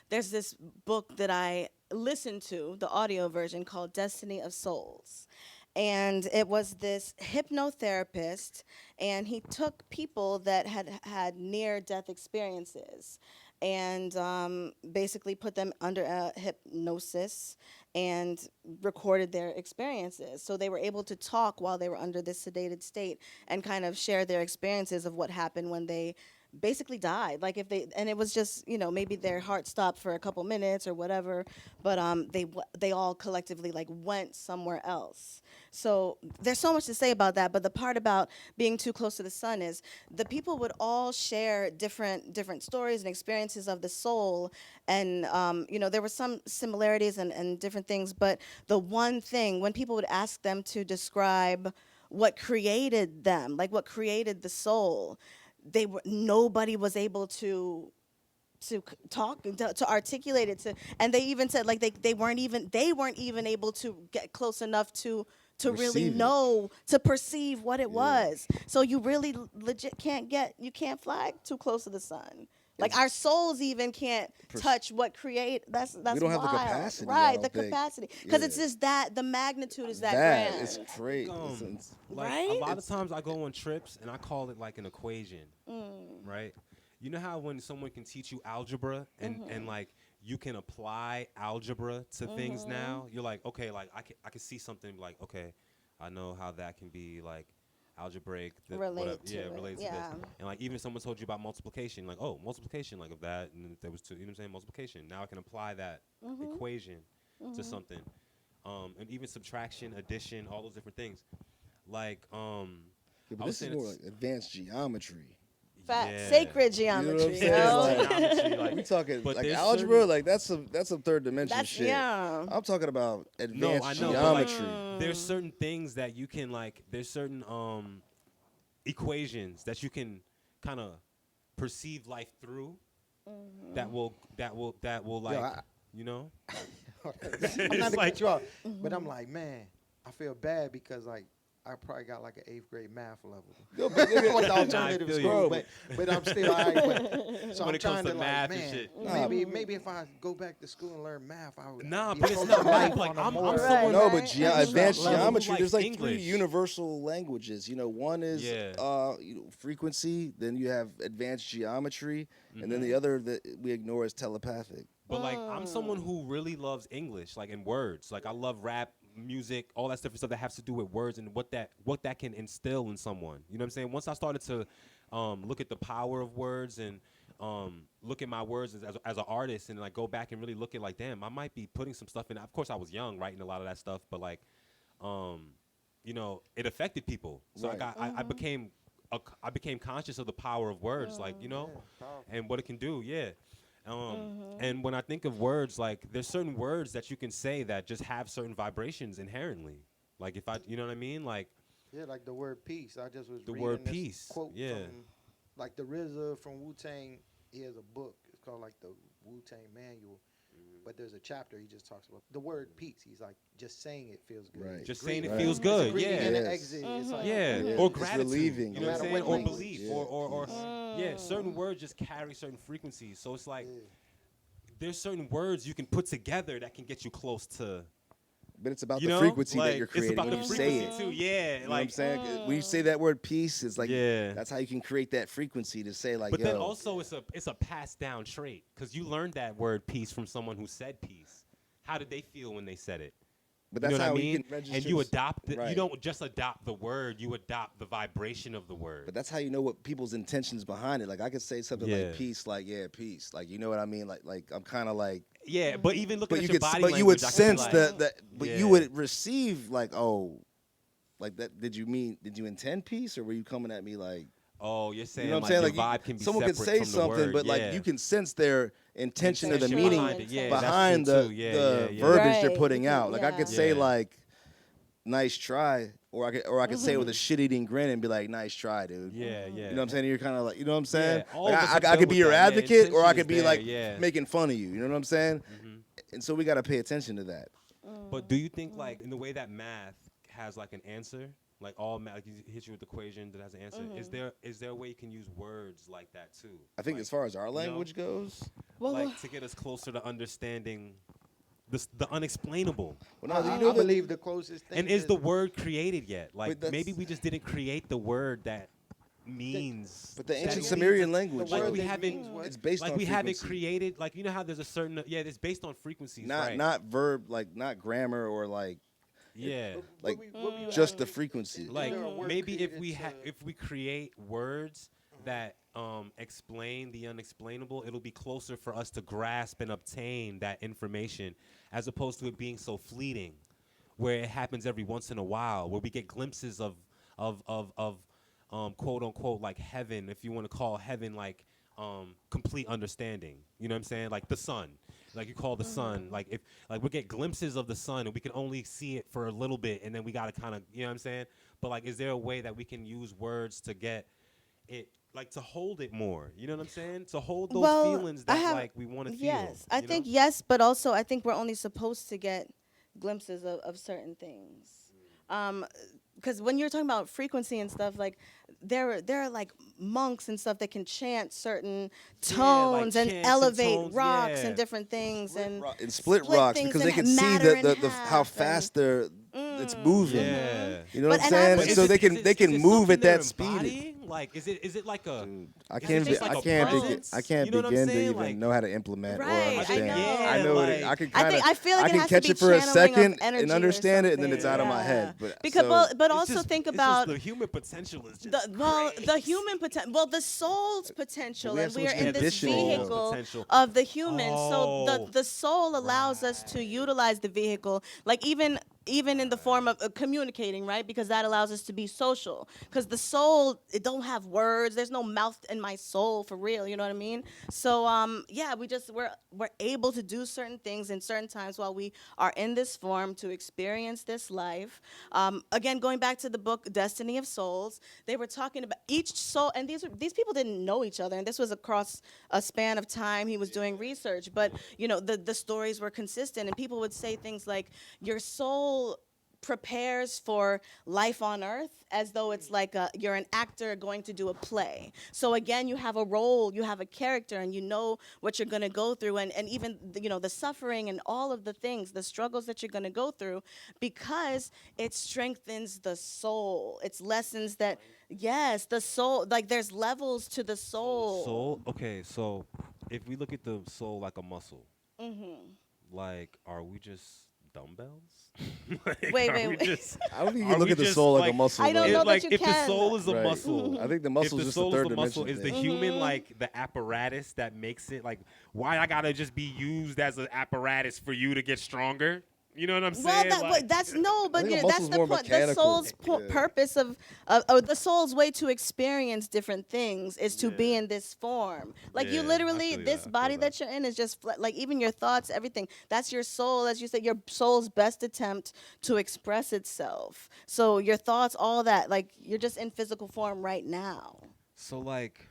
A: there's this book that I listened to, the audio version called Destiny of Souls. And it was this hypnotherapist, and he took people that had near-death experiences and basically put them under a hypnosis and recorded their experiences. So they were able to talk while they were under this sedated state and kind of share their experiences of what happened when they basically died. Like and it was just, maybe their heart stopped for a couple minutes or whatever, but they all collectively like went somewhere else. So there's so much to say about that, but the part about being too close to the sun is the people would all share different stories and experiences of the soul, and there were some similarities and different things, but the one thing, when people would ask them to describe what created them, like what created the soul, nobody was able to talk, to articulate it, and they even said like they weren't even able to get close enough to really
D: Perceive it.
A: know, to perceive what it was. So you really legit you can't fly too close to the sun. Like our souls even can't touch what create. That's
D: We don't have the
A: wild.
D: capacity, I
A: right?
D: don't
A: The
D: think.
A: capacity, because
D: Yeah.
A: it's just that the magnitude is that
D: That
A: grand.
D: is great.
C: Like
A: Right?
C: a lot of times I go on trips and I call it like an equation, right? you know how when someone can teach you algebra and like you can apply algebra to things now, you're like, okay, like I can see something like, okay, I know how that can be like algebraic.
A: Relate to it,
C: Relate to
A: yeah.
C: this. And like even if someone told you about multiplication, like, oh, multiplication, like of that, and if there was two, you know what I'm saying, multiplication. Now I can apply that equation to something. And even subtraction, addition, all those different things. Like,
D: Yeah,
C: I
D: but
C: was
D: this is
C: saying
D: more
C: it's-
D: like advanced geometry.
A: Sacred
D: You know
A: geometry.
D: what I'm
A: You
D: saying?
A: know?
D: Like,
C: Geometry, like,
D: we talking
C: but
D: like
C: there's
D: algebra,
C: certain-
D: like that's some third dimension
A: That's
D: shit.
A: yeah.
D: I'm talking about
C: No,
D: advanced
C: I know, but, like,
D: geometry.
C: there's certain things that you can like. There's certain equations that you can kind of perceive life through. That will like
B: I-
C: you know.
B: I'm
C: It's
B: not to
C: like-
B: cut you off, but I'm like, man, I feel bad because like I probably got like an 8th grade math level.
D: Yo, but nigga,
B: With the
C: Nah, I
B: alternative
C: feel you.
B: school, but I'm still all right. So
C: When
B: I'm
C: it comes
B: trying
C: to
B: to
C: math
B: like,
C: and
B: man,
C: shit.
B: maybe if I go back to school and learn math, I would.
C: Nah,
B: be
C: but it's
B: closer
C: not
B: to life
C: math. Like
B: on a
C: I'm
B: more-
C: someone.
D: no,
A: Right,
D: but
A: right.
D: advanced
C: Level who
D: geometry.
C: likes
D: There's like
C: English.
D: 3 universal languages. You know, one is
C: Yeah.
D: frequency. Then you have advanced geometry, and then the other that we ignore is telepathic.
C: But like I'm someone who really loves English, like in words. Like I love rap, music, all that different stuff that has to do with words and what that can instill in someone. You know what I'm saying? Once I started to look at the power of words and look at my words as an artist and like go back and really look at like, damn, I might be putting some stuff in. Of course, I was young writing a lot of that stuff, but like, you know, it affected people. So
D: Right.
C: I became conscious of the power of words, like you know, and what it can do. Yeah. And when I think of words, like there's certain words that you can say that just have certain vibrations inherently. Like if you know what I mean? Like
B: Yeah, like the word peace. I just was
C: The
B: reading
C: word
B: this
C: peace,
B: quote
C: yeah.
B: from like the RZA from Wu-Tang. He has a book. It's called like the Wu-Tang Manual. But there's a chapter he just talks about the word peace. He's like, just saying it feels good.
D: Right.
B: It's
C: just
B: greeting.
C: saying it
D: Right.
C: feels
B: It's a
C: good.
B: greeting
C: Yeah.
B: and an
D: Yes.
B: exit. It's like,
C: Yeah,
D: Yeah.
C: or
D: It's
C: gratitude,
D: relieving.
C: you know what I'm
B: No matter
C: saying,
B: what
C: or
B: language.
C: belief,
D: Yeah.
C: or yeah, certain words just carry certain frequencies. So it's like there's certain words you can put together that can get you close to,
D: But it's about
C: you
D: the
C: know,
D: frequency
C: like,
D: that you're
C: it's
D: creating
C: about
D: when
C: the
D: you say
C: frequency
D: it.
C: too. Yeah,
D: You know what I'm
C: like
D: saying? When you say that word peace, it's like
C: Yeah.
D: that's how you can create that frequency to say like,
C: but
D: yo,
C: then also it's a passed down trait because you learned that word peace from someone who said peace. How did they feel when they said it?
D: but
C: You
D: that's
C: know what
D: how
C: I mean?
D: you can register.
C: And you adopt it. You
D: Right.
C: don't just adopt the word. You adopt the vibration of the word.
D: But that's how you know what people's intentions behind it. Like I could say something
C: Yeah.
D: like peace, like yeah, peace. Like you know what I mean? Like I'm kind of like.
C: Yeah, but even looking
D: But
C: at
D: you
C: your
D: could,
C: body
D: but you would
C: language, I could be
D: sense
C: like,
D: that. But
C: Yeah.
D: you would receive like, oh, like that. Did you intend peace, or were you coming at me like?
C: oh, you're saying
D: You know what I'm
C: like
D: saying?
C: your
D: Like
C: vibe can be
D: someone could
C: separate
D: say
C: from the
D: something,
C: word.
D: but
C: Yeah.
D: like you can sense their intention or the
A: Intention
D: meaning
A: behind it.
C: Yeah, that's
D: behind
C: true
D: the
C: too. Yeah,
D: the
C: yeah, yeah.
D: verbiage they're
A: Right,
D: putting
A: you can-
D: out. Like I could
A: yeah.
D: say
C: Yeah.
D: like, nice try, or I could say it with a shit-eating grin and be like, nice try, dude.
C: Yeah, yeah.
D: You know what I'm saying? You're kind of like, you know what I'm saying?
C: all
D: Like,
C: of us have
D: I
C: dealt
D: could be
C: with
D: your
C: that. Yeah,
D: advocate, or I
C: intention
D: could
C: is
D: be
C: there,
D: like
C: yeah.
D: making fun of you. You know what I'm saying?
C: Mhm.
D: And so we got to pay attention to that.
C: But do you think like in the way that math has like an answer, like all math, like it hits you with the equation that has an answer? Is there a way you can use words like that too?
D: I think
C: Like,
D: as far as our
C: know?
D: language goes,
A: Well,
C: like to get us closer to understanding the unexplainable.
D: well,
B: I,
D: no,
B: I
D: you know that
B: believe the closest thing.
C: And is the word created yet? Like
D: that's-
C: maybe we just didn't create the word that means.
D: but the
C: that
D: ancient
C: means-
D: Sumerian language,
B: the word
C: like we
B: that
C: haven't-
B: means what?
D: it's based
C: like
D: on
C: we
D: frequency.
C: haven't created, like you know how there's a certain it's based on frequencies,
D: not
C: right?
D: not verb, like not grammar or like
C: Yeah.
D: like
B: what we
D: just the
B: asking-
D: frequency.
C: Like
B: there a word
C: maybe if
B: created
C: we
B: to-
C: if we create words that explain the unexplainable, it'll be closer for us to grasp and obtain that information, as opposed to it being so fleeting, where it happens every once in a while, where we get glimpses of quote unquote like heaven, if you want to call heaven like complete understanding. You know what I'm saying? Like the sun. Like you call the sun, like if like we get glimpses of the sun and we can only see it for a little bit, and then we gotta kind of, you know what I'm saying? But like, is there a way that we can use words to get it, like to hold it more? You know what I'm saying? To hold those
A: Well,
C: feelings
A: I
C: that
A: have-
C: like we want to feel.
A: yes, I
C: you
A: think
C: know?
A: yes, but also I think we're only supposed to get glimpses of certain things. Because when you're talking about frequency and stuff, like there are like monks and stuff that can chant certain
C: Yeah, like
A: tones and
C: chants and
A: elevate
C: tones,
A: rocks
C: yeah.
A: and different things and
D: And split
A: split
D: rocks
A: things
D: because they
A: in
D: can see
A: matter in
D: the
A: half
D: how
A: and-
D: fast it's moving.
C: Yeah.
D: You know
A: But-
D: what I'm
A: and I
D: saying?
A: believe-
D: So
C: Is
D: they
C: it-
D: can
C: is
D: they
C: it
D: can move
C: something
D: at
C: they're
D: that speed.
C: embodying? like? Is it like a?
D: Dude, I
C: Is it
D: can't.
C: just like a presence?
D: I can't
C: You know what I'm
D: begin to
C: saying?
D: even
C: Like-
D: know how to implement or
A: Right, I
D: understand.
A: know.
D: I know
C: Yeah,
D: I can
A: I
D: kind of.
A: feel like
D: I
A: it
D: can
A: has
D: catch
A: to be
D: it for a
A: channeling of
D: second
A: energy
D: and
A: or
D: understand it, and then it's
A: something.
D: out of my
A: Yeah.
D: head. But
A: Because
D: so,
A: but
C: It's
A: also
C: just-
A: think
C: it's
A: about
C: just the human potential is just
A: the human potential, well, the soul's potential,
D: we have
A: and
D: so
A: we are
D: much
A: in this
D: conditioning, though.
A: vehicle
C: Potential.
A: of the human. So
C: Oh,
A: the soul allows us to utilize the vehicle, like even in the form of communicating, right? Because that allows us to be social. Because the soul, it don't have words. There's no mouth in my soul for real. You know what I mean? So yeah, we're able to do certain things in certain times while we are in this form to experience this life. Again, going back to the book Destiny of Souls, they were talking about each soul, and these people didn't know each other, and this was across a span of time. He was doing research, but the stories were consistent, and people would say things like, your soul prepares for life on earth as though it's like you're an actor going to do a play. So again, you have a role, you have a character, and you know what you're going to go through, and even the suffering and all of the things, the struggles that you're going to go through, because it strengthens the soul. It's lessons that, yes, the soul, like there's levels to the soul.
C: Soul. Okay, so if we look at the soul like a muscle,
A: Mm-hmm.
C: like, are we just dumbbells? Like,
A: Wait,
C: are
A: wait,
C: we
A: wait.
C: just-
D: I don't think you
C: are
D: can look
C: we
D: at the
C: just,
D: soul like a
C: like-
D: muscle.
A: I don't
D: though.
A: know that
C: like
A: you
C: if the
A: can.
C: soul is a
D: Right.
C: muscle,
D: I think the
C: if
D: muscle
C: the
D: is just the
C: soul
D: third
C: is a muscle,
D: dimension
C: is the
D: thing.
C: human like the apparatus that makes it? Like, why I gotta just be used as an apparatus for you to get stronger? You know what I'm
A: Well,
C: saying? Like-
A: that's no, but
D: think a
A: that's
D: muscle's
A: the
D: more
A: point. The
D: mechanical.
A: soul's
D: Yeah.
A: purpose of the soul's way to experience different things is to be
C: Yeah.
A: in this form. Like
C: Yeah,
A: you
C: I
A: literally,
C: feel you,
A: this
C: I feel
A: body
C: that.
A: that you're in is just like even your thoughts, everything. That's your soul, as you said, your soul's best attempt to express itself. So your thoughts, all that, like you're just in physical form right now.
C: So like,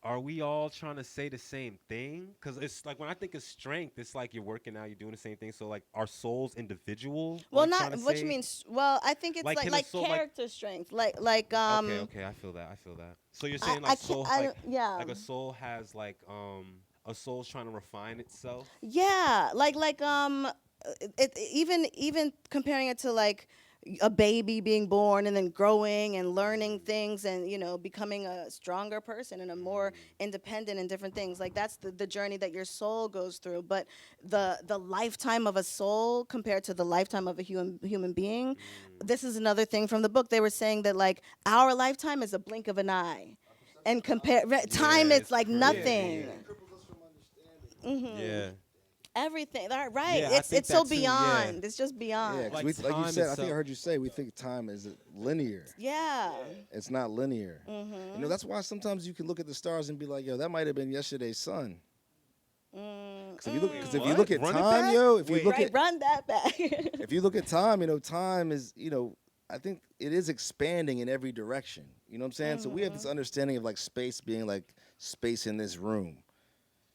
C: are we all trying to say the same thing? Because it's like when I think of strength, it's like you're working out, you're doing the same thing. So like, are souls individual?
A: Well,
C: like,
A: not
C: trying to
A: what
C: say?
A: you mean. Well, I think it's
C: Like, can a
A: like
C: soul, like-
A: character strength, like
C: Okay, I feel that. So you're saying
A: I
C: like
A: can't-
C: soul,
A: I
C: like,
A: don't- yeah.
C: like a soul has like a soul's trying to refine itself.
A: Yeah, even comparing it to like a baby being born and then growing and learning things and becoming a stronger person and a more independent and different things. Like that's the journey that your soul goes through. But the lifetime of a soul compared to the lifetime of a human being, this is another thing from the book. They were saying that like our lifetime is a blink of an eye. And time,
C: Yeah,
A: it's like
C: crazy.
A: nothing.
C: Yeah.
A: Everything, right?
C: Yeah, I
A: it's
C: think
A: it's so
C: that too, yeah.
A: beyond. It's just beyond.
D: Yeah, 'cause
C: Like
D: like you
C: time
D: said, I think
C: itself.
D: I heard you say we think time is linear.
A: Yeah.
D: It's not linear. That's why sometimes you can look at the stars and be like, "Yo, that might have been yesterday's sun." Because if you
C: What?
D: look at
C: Run it
D: time,
C: back?
D: yo, if you
C: Wait.
D: look
A: Right,
D: at
A: run that back.
D: if you look at time, time is, I think it is expanding in every direction. You know what I'm saying? So we have this understanding of like space being like space in this room.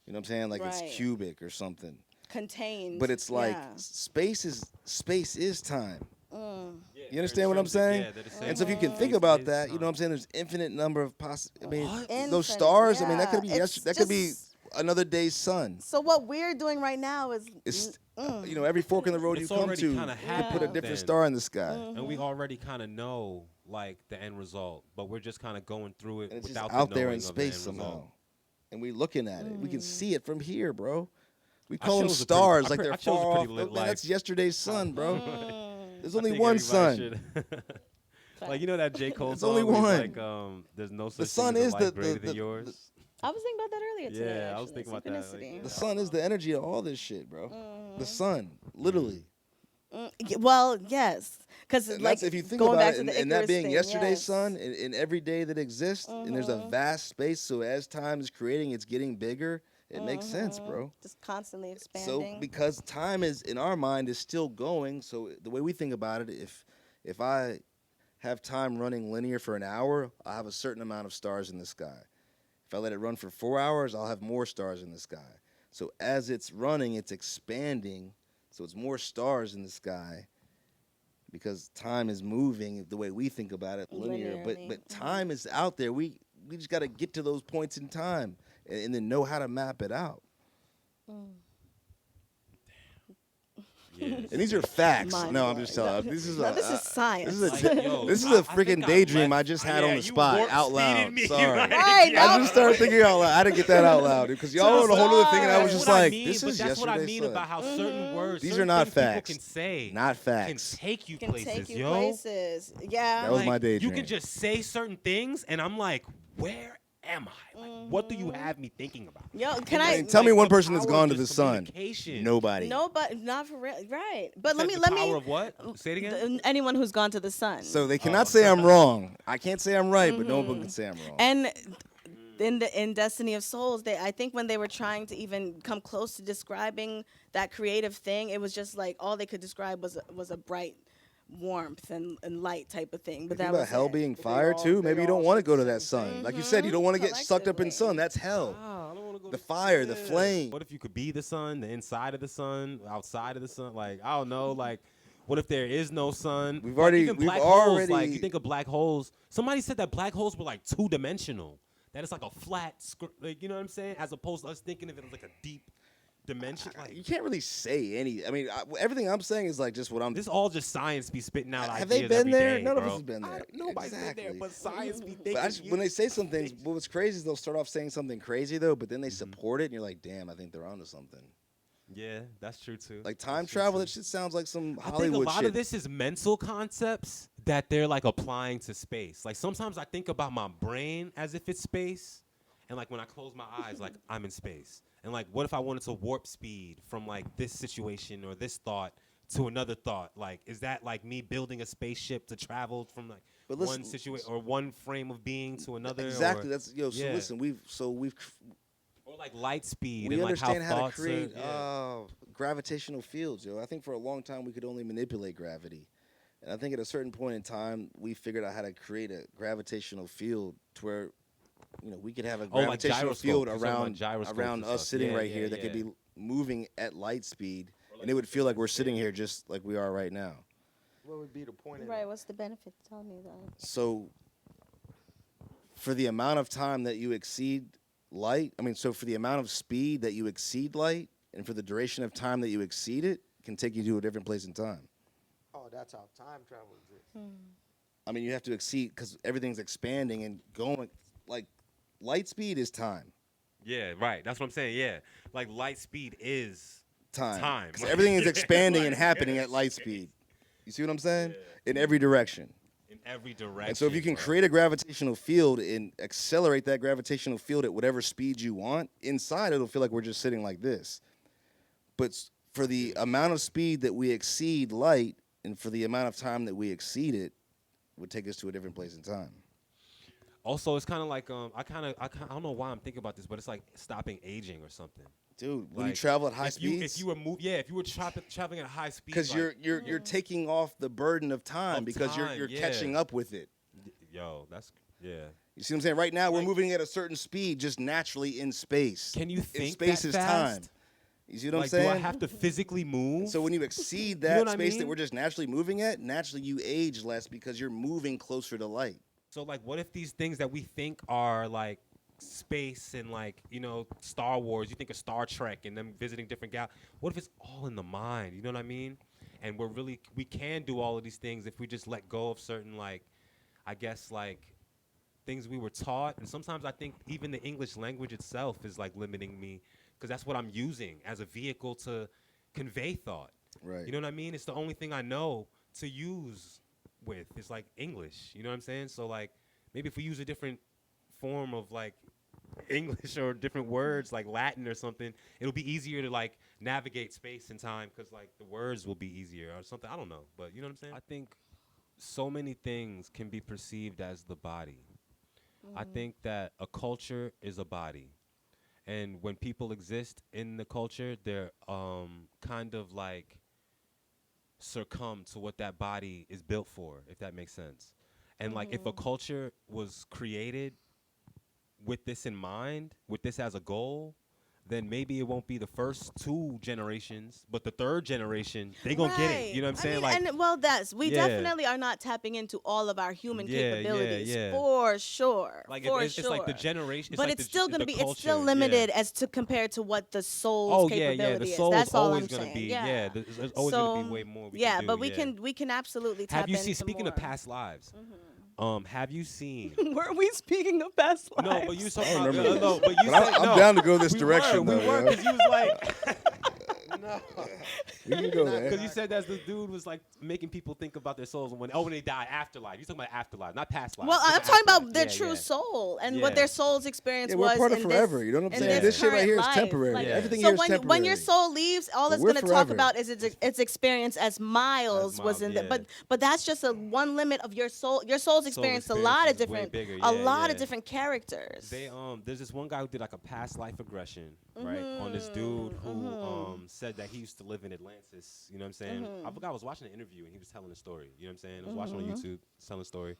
D: You know what I'm saying? Like
A: Right.
D: it's cubic or something.
A: Contained.
D: But it's like
A: yeah.
D: space is time.
C: Yeah,
D: You understand what I'm saying?
C: Yeah, they're the same.
D: And so if you can think
C: Space
D: about
C: is
D: that, you know what I'm
C: time.
D: saying? There's infinite number of I mean,
C: What?
D: those
A: Infinite,
D: stars. I mean, that could be
A: yeah. It's
D: that could be
A: just-
D: another day's sun.
A: So what we're doing right now is
D: It's every fork in the road
C: It's
D: you come
C: already
D: to,
C: kinda
D: you put a
C: happened
D: different
C: then.
D: star in the sky.
C: And we already kind of know like the end result, but we're just kind of going through it
D: And it's just
C: without
D: out
C: the
D: there
C: knowing
D: in
C: of the end
D: space somehow.
C: result.
D: And we looking at it. We can see it from here, bro. We
C: I
D: call them
C: chose a pretty-
D: stars
C: I
D: like
C: pre-
D: they're
C: I chose a
D: far off.
C: pretty lit
D: Man, that's
C: life.
D: yesterday's sun, bro. There's
C: I
D: only
C: think
D: one
C: everybody
D: sun.
C: should- like, you know that J. Cole
D: There's
C: song
D: only
C: where he's
D: one.
C: like, there's no such
D: The
C: thing
D: sun
C: as a
D: is
C: life
D: the-
C: greater
D: the-
C: than yours.
A: I was thinking about that earlier today.
C: Yeah, I was
A: actually.
C: thinking about that, like,
A: Synchronicity.
D: The sun is the energy of all this shit, bro. The sun, literally.
A: Well, yes, because
D: And
A: like
D: that's, if you think
A: going
D: about
A: back
D: it,
A: to the
D: and that
A: Icarus
D: being
A: thing,
D: yesterday's
A: yes.
D: sun, in every day that exists, and there's a vast space. So as time is creating, it's getting bigger. It makes sense, bro.
A: Just constantly
D: So
A: expanding.
D: because time is in our mind is still going. So the way we think about it, if I have time running linear for an hour, I'll have a certain amount of stars in the sky. If I let it run for 4 hours, I'll have more stars in the sky. So as it's running, it's expanding. So it's more stars in the sky because time is moving the way we think about it, linear.
A: Linearly,
D: But time is out there. We just got to get to those points in time and then know how to map it out.
C: Yes.
D: And these are facts.
A: Mind
D: No, I'm just
A: blowing.
D: telling. This is
A: No, this is science.
D: This is a,
C: Like, yo,
D: this is
C: I
D: a freaking
C: think I
D: daydream
C: left-
D: I just had
C: yeah,
D: on the
C: you
D: spot,
C: warp
D: out
C: speeded
D: loud.
C: me,
D: Sorry.
C: like,
A: Right,
C: yo.
D: I just started thinking out loud. I didn't get that out loud because y'all on a whole other thing, and I was
C: That's
D: just
C: what I
D: like,
C: mean,
D: "This
C: but
D: is
C: that's what I
D: yesterday's
C: mean
D: sun."
C: about how certain words,
D: These
C: certain
D: are not
C: things
D: facts.
C: people can say,
D: Not
C: can
D: facts.
C: take you
A: Can
C: places,
A: take you
C: yo.
A: places. Yeah.
D: That was my
C: Like,
D: daydream.
C: You can just say certain things, and I'm like, where am I? Like, what do you have me thinking about?
A: Yo, can
D: I
A: I?
D: mean, tell me
C: Like,
D: one
C: the
D: person that's
C: power of
D: gone to the
C: just
D: sun.
C: communication.
D: Nobody.
A: No, but not for real. Right. But let me
C: The
A: let
C: power
A: me.
C: of what? Say it again.
A: Anyone who's gone to the sun.
D: So they cannot say I'm wrong. I can't say I'm right, but no one can say I'm wrong.
A: And in Destiny of Souls, I think when they were trying to even come close to describing that creative thing, it was just like all they could describe was a bright warmth and light type of thing. But
D: Think
A: that
D: about
A: was
D: hell
A: it.
D: being
E: But they
D: fire
E: all-
D: too.
E: they
D: Maybe you
E: all
D: don't want to
E: said
D: go to
E: the
D: that
E: same
D: sun. Like you said, you don't want to get sucked up in
A: Collectively.
D: sun. That's hell.
C: I don't wanna go
D: The
C: to
D: fire, the
C: yeah.
D: flame.
C: What if you could be the sun, the inside of the sun, outside of the sun? Like, I don't know. Like, what if there is no sun?
D: We've
C: Like,
D: already-
C: even
D: we've
C: black holes,
D: already-
C: like, you think of black holes. Somebody said that black holes were like 2-dimensional. That it's like a flat, like, you know what I'm saying? As opposed to us thinking of it as like a deep dimension.
D: You
C: Like,
D: can't really say any. I mean, everything I'm saying is like just what I'm.
C: this all just science be spitting out
D: Have
C: ideas
D: they been
C: every
D: there?
C: day,
D: None of
C: bro.
D: us have been there.
C: Nobody's been there,
D: Exactly.
C: but science be thinking.
D: But when they say some things, what's crazy is they'll start off saying something crazy though, but then they support it, and you're like, damn, I think they're onto something.
C: Yeah, that's true too.
D: Like time
C: That's true,
D: travel,
C: too.
D: that shit sounds like some
C: I think
D: Hollywood
C: a lot
D: shit.
C: of this is mental concepts that they're like applying to space. Like sometimes I think about my brain as if it's space, and like when I close my eyes, like I'm in space. And like, what if I wanted to warp speed from like this situation or this thought to another thought? Like, is that like me building a spaceship to travel from like
D: But
C: one
D: listen-
C: situation or one frame of being to another?
D: Exactly.
C: Or,
D: That's yo. So
C: yeah.
D: listen, we've
C: or like light speed
D: we
C: and like
D: understand
C: how
D: how
C: thoughts
D: to create
C: are,
D: gravitational fields, yo. I think for a long time we could only manipulate gravity, and I think at a certain point in time we figured out how to create a gravitational field to where, you know, we could have a
C: Oh, like
D: gravitational
C: gyroscope.
D: field
C: You're talking about
D: around
C: gyroscopes
D: around
C: and
D: us
C: stuff.
D: sitting
C: Yeah,
D: right
C: yeah,
D: here that could
C: yeah.
D: be moving at light speed, and it would feel like we're sitting here just like we are right now.
E: What would be the point of
A: Right.
E: that?
A: What's the benefit? Tell me that.
D: So for the amount of time that you exceed light, so for the amount of speed that you exceed light, and for the duration of time that you exceed it, can take you to a different place in time.
E: Oh, that's how time travel exists.
D: I mean, you have to exceed because everything's expanding and going. Like light speed is time.
C: Yeah, right. That's what I'm saying. Yeah, like light speed is
D: Time. 'Cause
C: Like,
D: everything is expanding and
C: like,
D: happening
C: yeah.
D: at light speed. You see what I'm saying? In every direction.
C: in every direction.
D: And so if you can
C: bro.
D: create a gravitational field and accelerate that gravitational field at whatever speed you want, inside it'll feel like we're just sitting like this. But for the amount of speed that we exceed light and for the amount of time that we exceed it, would take us to a different place in time.
C: Also, it's kind of like I don't know why I'm thinking about this, but it's like stopping aging or something.
D: Dude, when you
C: Like,
D: travel at high
C: if you
D: speeds,
C: if you were traveling at high speeds,
D: because
C: like,
D: you're taking off the burden of time
C: Of
D: because
C: time,
D: you're
C: yeah.
D: catching up with it.
C: yo, that's yeah.
D: You see what I'm saying? Right now, we're
C: Like-
D: moving at a certain speed just naturally in space.
C: Can you
D: And
C: think
D: space
C: that
D: is
C: fast?
D: time. You see what I'm
C: Like,
D: saying?
C: do I have to physically move?
D: So when you exceed
C: You know
D: that
C: what I
D: space that
C: mean?
D: we're just naturally moving at, naturally you age less because you're moving closer to light.
C: So like, what if these things that we think are like space and like, you know, Star Wars, you think of Star Trek and them visiting different galaxies. What if it's all in the mind? You know what I mean? And we can do all of these things if we just let go of certain, like, I guess, like, things we were taught. And sometimes I think even the English language itself is like limiting me because that's what I'm using as a vehicle to convey thought.
D: Right.
C: You know what I mean? It's the only thing I know to use with. It's like English. You know what I'm saying? So like maybe if we use a different form of like English or different words like Latin or something, it'll be easier to like navigate space and time because like the words will be easier or something. I don't know, but you know what I'm saying? I think so many things can be perceived as the body. I think that a culture is a body. And when people exist in the culture, they're kind of like succumb to what that body is built for, if that makes sense. And like if a culture was created with this in mind, with this as a goal, then maybe it won't be the first 2 generations, but the 3rd generation, they gonna get it. You know what I'm saying?
A: I mean, and well, we
C: Yeah.
A: definitely are not tapping into all of our human
C: Yeah,
A: capabilities
C: yeah.
A: for sure.
C: Like
A: for
C: it's
A: sure.
C: like the generation,
A: but
C: like
A: it's
C: the,
A: still
C: the
A: gonna be it's
C: culture,
A: still
C: yeah.
A: limited as to compared to what the soul's
C: Oh yeah,
A: capability
C: yeah. The
A: is.
C: soul
A: That's
C: is
A: all
C: always
A: I'm
C: gonna
A: saying.
C: be.
A: Yeah.
C: There's always gonna be way more. We
A: yeah,
C: can do,
A: but
C: yeah.
A: we can absolutely tap
C: Have you
A: into
C: seen? Speaking
A: more.
C: of past lives, have you seen?
A: Were we speaking of past lives?
C: No, but you talking
D: I don't
C: about
D: remember
C: no,
D: this.
C: but you
D: But
C: said
D: I'm
C: no.
D: down to go this
C: we
D: direction,
C: were,
D: though,
C: we were,
D: yo.
C: because you was like,
B: No.
D: We can go there.
C: because you said that the dude was like making people think about their souls when they die afterlife. You talking about afterlife, not past life.
A: Well,
C: You're
A: I'm talking about
C: afterlife.
A: their
C: Yeah,
A: true
C: yeah.
A: soul and
C: Yeah.
A: what their soul's experience
D: Yeah,
A: was
D: we're part of
A: in
D: forever.
A: this,
D: You know what I'm
A: in
D: saying?
A: this
D: This shit right
A: current
D: here is
A: life.
D: temporary.
A: Like,
C: Yeah.
D: Everything
A: so
D: here is
A: when
D: temporary.
A: your soul leaves, all
D: But
A: it's
D: we're
A: going to talk
D: forever.
A: about is its experience as Miles was in
C: yeah.
A: but that's just one limit of your soul. Your soul's experienced a lot of
C: experience is way
A: different
C: bigger.
A: a
C: Yeah,
A: lot
C: yeah.
A: of different characters.
C: There's this one guy who did like a past life regression, right? On this dude who said that he used to live in Atlantis. You know what I'm saying? I forgot, I was watching an interview and he was telling a story. You know what I'm saying? I was watching on YouTube, telling a story.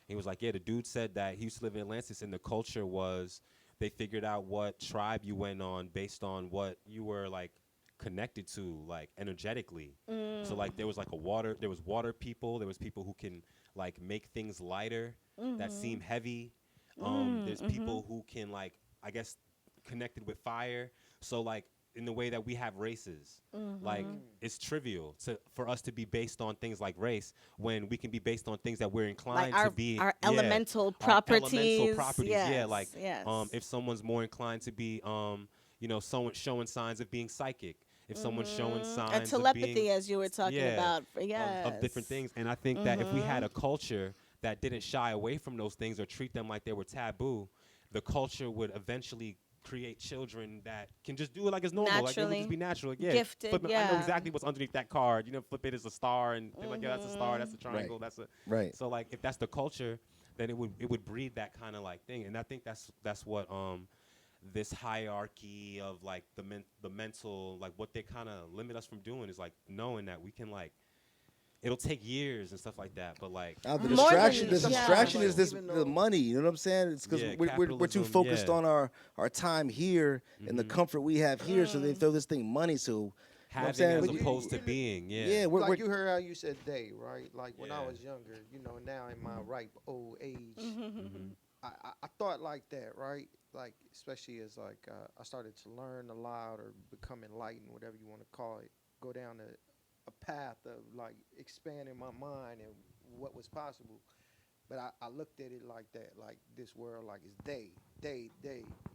C: He was like, yeah, the dude said that he used to live in Atlantis and the culture was they figured out what tribe you went on based on what you were like connected to, like energetically. So like there was water people, there was people who can like make things lighter that seem heavy. There's people who can like, I guess, connected with fire. So like in the way that we have races, like it's trivial for us to be based on things like race when we can be based on things that we're inclined
A: Like
C: to be.
A: our
C: Yeah,
A: elemental
C: our
A: properties.
C: elemental properties. Yeah,
A: Yes,
C: like
A: yes.
C: if someone's more inclined to be, someone showing signs of being psychic. If someone's showing signs
A: and telepathy,
C: of being,
A: as you were talking about. Yes.
C: of different things. And I think that if we had a culture that didn't shy away from those things or treat them like they were taboo, the culture would eventually create children that can just do it like it's normal. Like it would just be natural. Yeah.
A: Gifted,
C: Flip it, I know
A: yeah.
C: exactly what's underneath that card. You know, flip it as a star and they're like, yeah, that's a star, that's a triangle, that's a
D: Right.
C: So like if that's the culture, then it would breed that kind of like thing. And I think that's what this hierarchy of like the mental, like what they kind of limit us from doing is like knowing that we can like, it'll take years and stuff like that, but like
D: The
A: More than-
D: distraction, the
A: yeah.
D: distraction is this
B: Even
D: the
B: though-
D: money. You know what I'm saying? It's because
C: Yeah,
D: we're too
C: capitalism,
D: focused
C: yeah.
D: on our time here and the comfort we have here. So they throw this thing money. So you know what I'm
C: having
D: saying?
C: as
B: But you-
C: opposed to being, yeah.
D: Yeah, we're,
B: Like you heard how you said they, right? Like when I
C: Yeah.
B: was younger, now in my ripe old age, I thought like that, right? Like especially as like I started to learn a lot or become enlightened, whatever you want to call it, go down a path of like expanding my mind and what was possible. But I looked at it like that, like this world, like it's they.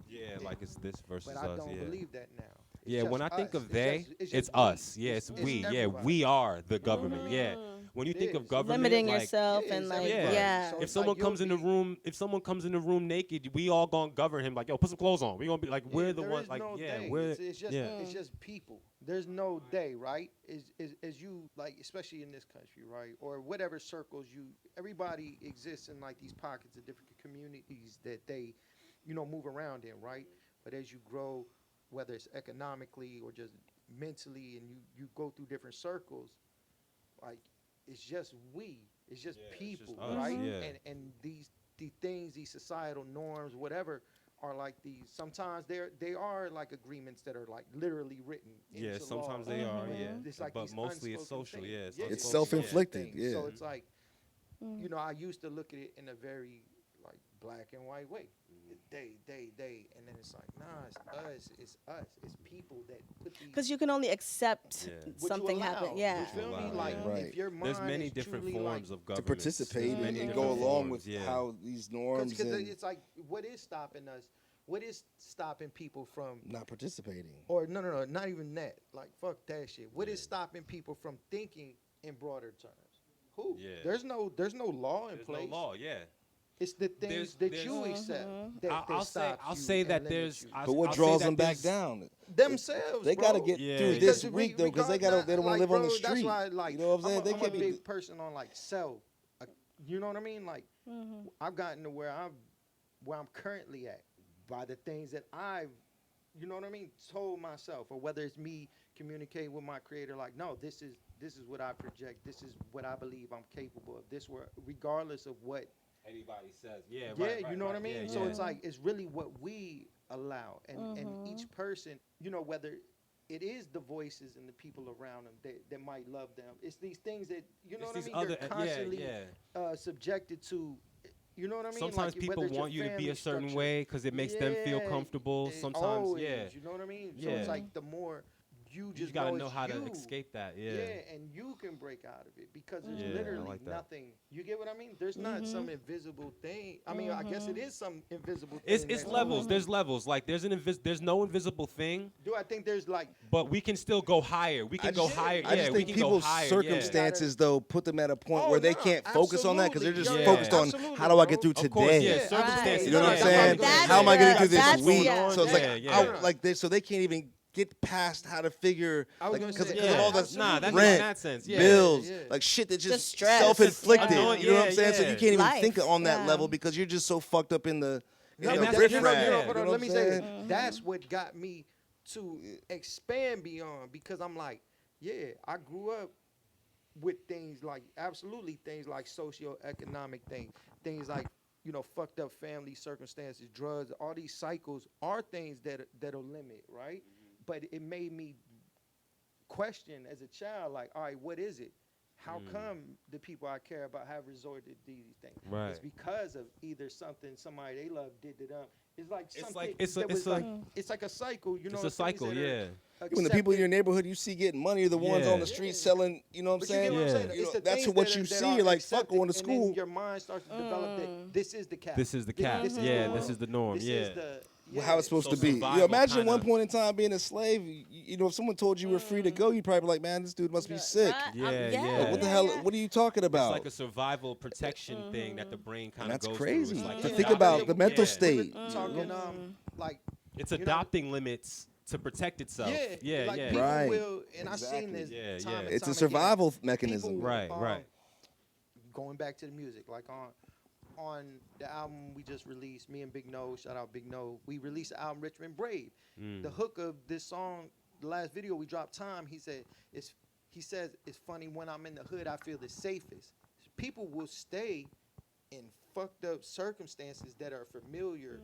C: Yeah, like it's this versus
B: But I
C: us,
B: don't
C: yeah.
B: believe that now. It's
C: Yeah,
B: just
C: when I think
B: us.
C: of they,
B: just
C: it's
B: we.
C: us. Yeah, it's we. Yeah,
B: everybody.
C: we are the government. Yeah. When you
B: It
C: think of
B: is.
C: government,
A: Limiting
C: like,
A: yourself
B: yeah,
A: and
B: it's
A: like
B: everybody.
A: yeah.
B: So
C: if
B: it's
C: someone
B: like
C: comes in the room, naked, we all gonna govern him like, yo, put some clothes on. We gonna be like, we're the
B: there
C: ones
B: is
C: like,
B: no
C: yeah,
B: they.
C: we're
B: It's just
C: yeah.
B: it's just people. There's no they, right? Is you like, especially in this country, right, or whatever circles everybody exists in like these pockets of different communities that they, move around in, right? But as you grow, whether it's economically or just mentally, and you go through different circles, like it's just it's just
C: Yeah, it's just
B: people,
C: us,
B: right?
C: yeah.
B: And these things, these societal norms, whatever, are like these. Sometimes they are like agreements that are like literally written.
C: Yeah,
B: into
C: sometimes
B: law.
C: they are, yeah.
B: It's like
C: But
B: these
C: mostly it's
B: unspoken
C: social,
B: things.
C: yeah, it's
D: It's
C: unspoken,
D: self-inflicted,
B: things.
D: yeah.
B: So it's like, I used to look at it in a very like black and white way. They, and then it's like, nah, it's us, it's people that put these.
A: Because you can only accept
C: Yeah.
B: what you
A: something happen.
B: allow.
A: Yeah.
B: You feel me?
C: Allow,
B: Like
D: yeah.
B: if your mind
C: There's many
B: is
C: different
B: truly,
C: forms
B: like,
C: of government.
D: to participate
C: Many
D: and
C: different
D: go along
C: forms,
D: with
C: yeah.
D: how these norms
B: because
D: and
B: it's like, what is stopping us? What is stopping people from?
D: not participating.
B: Or no, not even that. Like fuck that shit. What is stopping people from thinking in broader terms? Who?
C: Yeah.
B: There's no law in
C: There's
B: place.
C: no law, yeah.
B: It's the things
C: There's-
B: that you accept. That
C: I'll say
B: stop you
C: say
B: and
C: that
B: limit
C: there's.
B: you.
D: But what
C: I'll say
D: draws
C: that
D: them back
C: there's-
D: down?
B: Themselves.
D: They got to
B: bro.
D: get
C: Yeah.
D: through
C: Because
D: this week though, because they don't want to
B: like,
D: live on
B: bro,
D: the street.
B: That's why, like,
D: you know what I'm saying?
B: I'm
D: They
B: a
D: can't be.
B: big person on like self. You know what I mean? Like, I've gotten to where I'm currently at by the things that I've, you know what I mean, told myself, or whether it's me communicating with my creator, like, no, this is what I project. This is what I believe I'm capable of. This work, regardless of what
C: Anybody says, yeah,
B: yeah,
C: right,
B: you know what I
C: right,
B: mean?
C: yeah,
B: So
C: yeah.
B: it's like, it's really what we
E: allow, and each person, you know, whether it is the voices and the people around them that might love them. It's these things that, you know
C: It's
E: what I
C: these
E: mean? They're constantly subjected to, you know what I mean?
C: Sometimes
E: like,
C: people
E: whether it's your
C: want you to be
E: family
C: a certain
E: structure.
C: way because it makes them feel comfortable.
E: It
C: Sometimes,
E: always,
C: yeah.
E: you know what I mean? So
C: Yeah.
E: it's like the more you
C: You
E: just
C: gotta
E: know
C: know
E: it's
C: how to
E: you,
C: escape that. Yeah.
E: and you can break out of it because there's
C: Yeah, I
E: literally
C: like that.
E: nothing. You get what I mean? There's not some invisible thing. I mean, I guess it is some invisible thing.
C: It's
E: that's
C: levels. There's levels. Like there's no invisible thing,
E: Do I think there's like
C: but we can still go higher. We can go higher.
D: I
C: Yeah,
D: just
C: we
D: think
C: can go
D: people's
C: higher.
D: circumstances, though, put them at a point where they can't focus on that because they're just
E: absolutely.
D: focused
E: Yeah.
D: on
E: Absolutely,
D: how do I
E: bro.
D: get through
C: Of course,
D: today.
C: yeah.
A: Right.
C: Circumstances.
D: You know what I'm
C: yeah,
D: saying?
A: That's
D: How am I getting through this
A: that's-
D: week?
A: yeah.
D: So it's like,
C: Yeah.
D: like this, so they can't even get past how to figure,
E: I was
D: like,
E: gonna
D: because
E: say,
D: of all the
C: Nah, that makes
D: rent,
C: that sense. Yeah.
D: bills,
E: Yeah.
D: like shit that
A: Just
D: just
A: stress.
D: self-inflicted.
A: Yeah.
D: You know what I'm saying? So you
C: Yeah.
D: can't even
A: Life,
D: think on that
A: yeah.
D: level because you're just so fucked up in the
E: No,
C: And
E: no,
C: that's-
E: that's,
C: you know,
E: hold
C: yeah.
E: on,
D: You know
E: let me
D: what I'm
E: say
D: saying?
E: this. That's what got me to expand beyond, because I'm like, yeah, I grew up with things like, absolutely things like socioeconomic things like, you know, fucked up family circumstances, drugs, all these cycles are things that'll limit, right? But it made me question as a child, like, all right, what is it? How come the people I care about have resorted to these things?
C: Right.
E: It's because of either something somebody they love did to them. It's like
C: It's
E: something
C: like- it's a-
E: that
C: it's
E: was
C: a-
E: like it's like a cycle, you know.
C: It's a
E: of things
C: cycle.
E: that are
C: Yeah.
D: When the people in your
E: accepted.
D: neighborhood you see getting money are the ones
C: Yeah.
D: on the street selling, you know what I'm
E: But you
D: saying?
E: get what I'm
C: Yeah.
E: saying?
D: You
E: It's
D: know,
E: the
D: that's
E: things
D: what
E: that
D: you
E: are- that
D: see.
E: are
D: You're like, fuck,
E: accepted,
D: going to
E: and
D: school.
E: then your mind starts to develop that this is the cap.
C: This is the cap.
E: This is
C: Yeah,
E: the
C: this
E: norm.
C: is the norm.
E: This
C: Yeah.
E: is the
D: How it's supposed
C: So
D: to be.
C: survival
D: You imagine one
C: kinda-
D: point in time being a slave. You know, if someone told you were free to go, you'd probably be like, man, this dude must be sick.
A: Right.
C: Yeah,
A: yeah.
C: yeah.
D: Like, what the
A: yeah,
D: hell?
A: yeah.
D: What are you talking
C: It's
D: about?
C: like a survival protection thing that the brain kind of
D: That's
C: goes
D: crazy.
C: through. It's like
D: To
E: Yeah.
D: think
C: adopting-
D: about the mental
C: yeah.
D: state.
E: talking like
C: It's
E: you know,
C: adopting limits to protect itself.
E: Yeah,
C: Yeah,
E: like
C: yeah.
E: people
D: Right.
E: will, and I've seen
D: Exactly.
E: this
C: Yeah,
E: time
C: yeah.
E: and
D: It's
E: time
D: a survival mechanism.
E: People,
C: Right, right.
E: Going back to the music, like on the album we just released, me and Big No, shout out Big No, we released the album Richmond Brave. The hook of this song, the last video we dropped, Time, he says it's funny when I'm in the hood, I feel the safest. People will stay in fucked up circumstances that are familiar.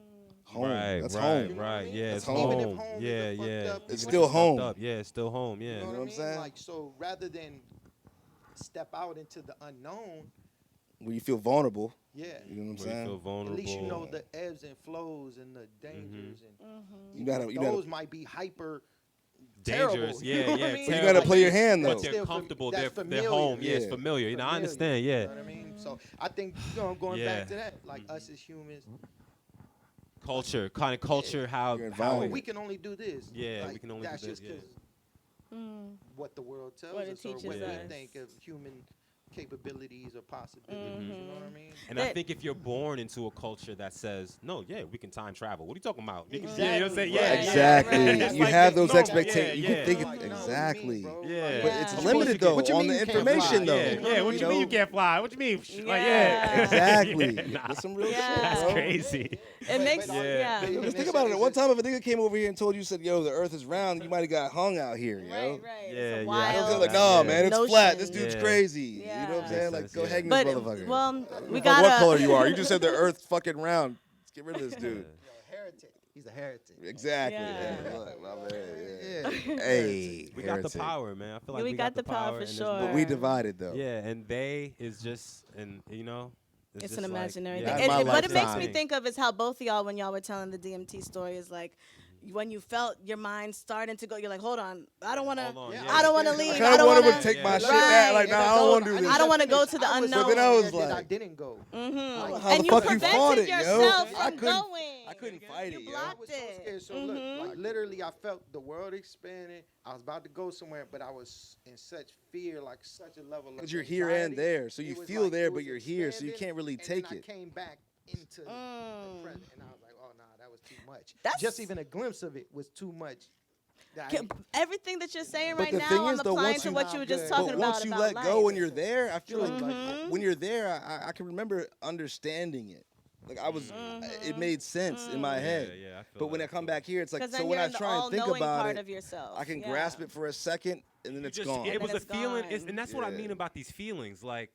D: Home.
C: Right,
D: That's
C: right,
D: home.
E: You know what I
C: right.
E: mean?
C: Yeah,
D: That's
C: it's
D: home.
E: Even if
C: home.
E: home
C: Yeah,
E: is a fucked
C: yeah.
E: up-
D: It's
C: Even
D: still
C: if fucked
D: home.
C: up, yeah, it's still home. Yeah.
E: You know
D: what
E: what I
D: I'm
E: mean?
D: saying?
E: Like, so rather than step out into the unknown,
D: When you feel vulnerable,
E: yeah.
D: you know what I'm
C: When you
D: saying?
C: feel
E: At
C: vulnerable.
E: least you know the ebbs and flows and the dangers, and
D: You gotta-
E: those might be hyper
C: dangerous.
E: terrible.
C: Yeah,
E: You know what
C: yeah.
E: I mean?
D: But you
C: terrible.
D: gotta play your hand,
C: But
D: though.
C: they're
E: Still
C: comfortable.
E: that's
C: They're
E: familiar.
C: home. Yeah, it's
D: Yeah.
C: familiar. You know, I
E: Familiar,
C: understand. Yeah.
E: You know what I mean? So I think, going
C: Yeah.
E: back to that, like us as humans,
C: Culture, kind of culture. How
D: Your
C: how
D: environment.
E: we can only do this.
C: Yeah,
E: Like,
C: we can only do
E: that's
C: this,
E: just
C: yeah.
E: 'cause what the world tells
A: What it
E: us, or
A: teaches
E: what
C: us.
E: we think of human capabilities or possibilities. You know what I mean?
C: And I
A: That-
C: think if you're born into a culture that says, no, yeah, we can time travel. What are you talking about? You can-
E: Exactly.
C: Yeah, you know what I'm saying?
E: Right.
C: Yeah,
D: Exactly.
A: right.
C: That's
D: You
C: like
D: have
C: the
D: those
C: norm.
D: expectations.
C: Yeah,
D: You can think
C: yeah.
E: Like, no, what do you
D: exactly.
E: mean, bro?
C: Yeah.
E: Like,
D: But
A: Yeah.
D: it's
A: What
D: limited though
E: what you
D: on
E: mean
D: the
E: you can't
D: information
E: fly?
D: though.
E: Yeah.
C: Yeah, what you mean you
D: know?
C: can't fly? What you mean? Like,
A: Yeah.
D: Exactly.
C: Nah.
D: That's some real
A: Yeah.
D: shit,
C: That's
D: bro.
C: crazy.
A: It makes
E: but-
A: yeah.
E: but-
D: Because think about it. One time, if a nigga came over here and told you, said, "Yo, the Earth is round," you might have got hung out here, yo.
A: Right, right.
C: Yeah,
A: It's
C: yeah.
A: a
C: I
D: You know
A: wild.
D: what I'm saying?
C: Yeah.
D: Like, no, man, it's flat. This
A: notion.
D: dude's
C: Yeah.
D: crazy.
A: Yeah.
D: You know what I'm saying? Like,
C: Makes
D: go
C: sense,
D: hang
C: yeah.
D: this
A: But
D: motherfucker.
A: well, we
D: Fuck
A: got
D: what color you are. You just said the Earth fucking round. Let's get rid of this dude.
E: Heretic. He's a heretic.
D: Exactly.
A: Yeah.
D: Yeah. Look, my man,
E: Yeah.
D: Hey,
C: We got the
D: heretic.
C: power, man. I feel like
A: We got the power for
C: and there's
A: sure.
D: But we divided though.
C: Yeah, and they is just, and you know,
A: It's
C: just
A: an
C: like-
A: imaginary
C: yeah.
A: thing.
D: That's my
A: What it makes
D: lifetime.
A: me think of is how both of y'all, when y'all were telling the DMT story, is like when you felt your mind starting to go, you're like, hold on, I don't want to.
C: Hold on,
E: Yeah,
C: yeah.
A: I don't want to
E: I
A: leave.
D: I
E: kinda
A: I
D: kind
A: don't
D: of
A: want
D: wanted
A: to
D: to take my
E: Right.
D: shit back. Like, nah, I don't want to do this.
A: I don't want to go to the
E: I was
A: unknown.
D: But then I was
E: that
D: like,
E: I didn't go.
D: how
A: And
D: the
A: you
D: fuck you
A: prevented
D: fought it, yo?
A: yourself
D: I
A: from
D: couldn't-
A: going.
D: I couldn't fight
A: You
D: it, yo.
A: blocked
E: I was so
A: it.
E: scared. So look, like literally, I felt the world expanding. I was about to go somewhere, but I was in such fear, like such a level of
D: Because you're here and
E: anxiety.
D: there, so
E: It
D: you
E: was
D: feel
E: like
D: there,
E: it
D: but
E: was
D: you're here, so you
E: expanding,
D: can't really
E: and
D: take
E: then
D: it.
E: I came back into the present, and I was like, oh, nah, that was too much.
A: That's-
E: Just even a glimpse of it was too much. That
A: Can- Everything that you're saying
D: But
A: right
D: the
A: now,
D: thing
A: I'm
D: is, though,
A: applying
D: once
A: to
D: you-
A: what you were just
E: But
A: talking
D: But
A: about.
D: once you
A: about
D: let
A: life.
D: go when you're there, I feel
A: Mm-hmm.
D: like when you're there, I can remember understanding it. Like I was, it made sense in my head.
C: Yeah, yeah, I feel
D: But when
C: that,
D: I come
C: feel
D: back here, it's like
A: Because
D: so
A: then
D: when
A: you're
D: I
A: in the
D: try and think
A: all-knowing
D: about
A: part
D: it,
A: of yourself.
D: I can
A: Yeah.
D: grasp it for a second and then
C: You
D: it's
C: just-
D: gone.
C: It
A: And
C: was
A: then
C: a
A: it's
C: feeling,
A: gone.
C: and that's what I
D: Yeah.
C: mean about these feelings. Like,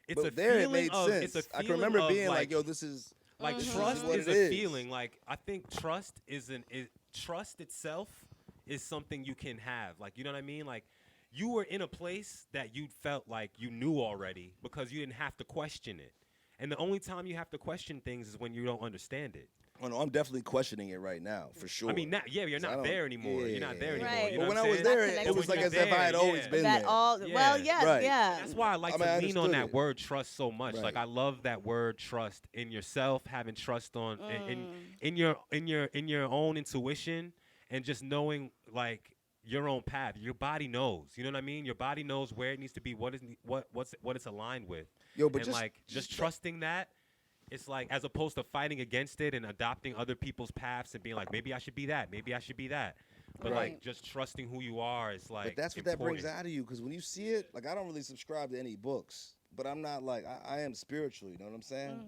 C: it's
D: But
C: a
D: there it
C: feeling
D: made
C: of,
D: sense.
C: it's a
D: I can
C: feeling
D: remember
C: of,
D: being like, yo, this is
C: Like
D: This is
C: trust
D: what
C: is
D: it
C: a
D: is.
C: feeling. Like I think trust trust itself is something you can have. Like you know what I mean? Like you were in a place that you felt like you knew already because you didn't have to question it. And the only time you have to question things is when you don't understand it.
D: Oh no, I'm definitely questioning it right now, for sure.
C: I mean, you're
D: 'Cause I
C: not
D: don't-
C: there anymore. You're not there
D: yeah.
C: anymore.
A: Right.
C: You
D: But
C: know
D: when
C: what
D: I
C: I'm
D: was
C: saying?
D: there,
A: Not
D: it was
C: connected.
D: like
C: When
D: as
C: you're
D: if I had
C: there,
D: always
C: yeah.
D: been
A: That
D: there.
A: all. Well,
C: Yeah.
A: yes,
D: Right.
A: yeah.
C: That's why I like
D: I mean, I
C: to lean on
D: understood
C: that
D: it.
C: word trust so much.
D: Right.
C: Like I love that word trust in yourself, having trust on in your own intuition, and just knowing like your own path. Your body knows. You know what I mean? Your body knows where it needs to be, what it's aligned with.
D: Yo, but
C: and
D: just-
C: like just
D: just-
C: trusting that. It's like as opposed to fighting against it and adopting other people's paths and being like, maybe I should be that, maybe I should be that. But
A: Right.
C: like just trusting who you are is like.
D: But that's what that brings
C: important.
D: out of you, because when you see it, like I don't really subscribe to any books, but I'm not like I am spiritual. You know what I'm saying?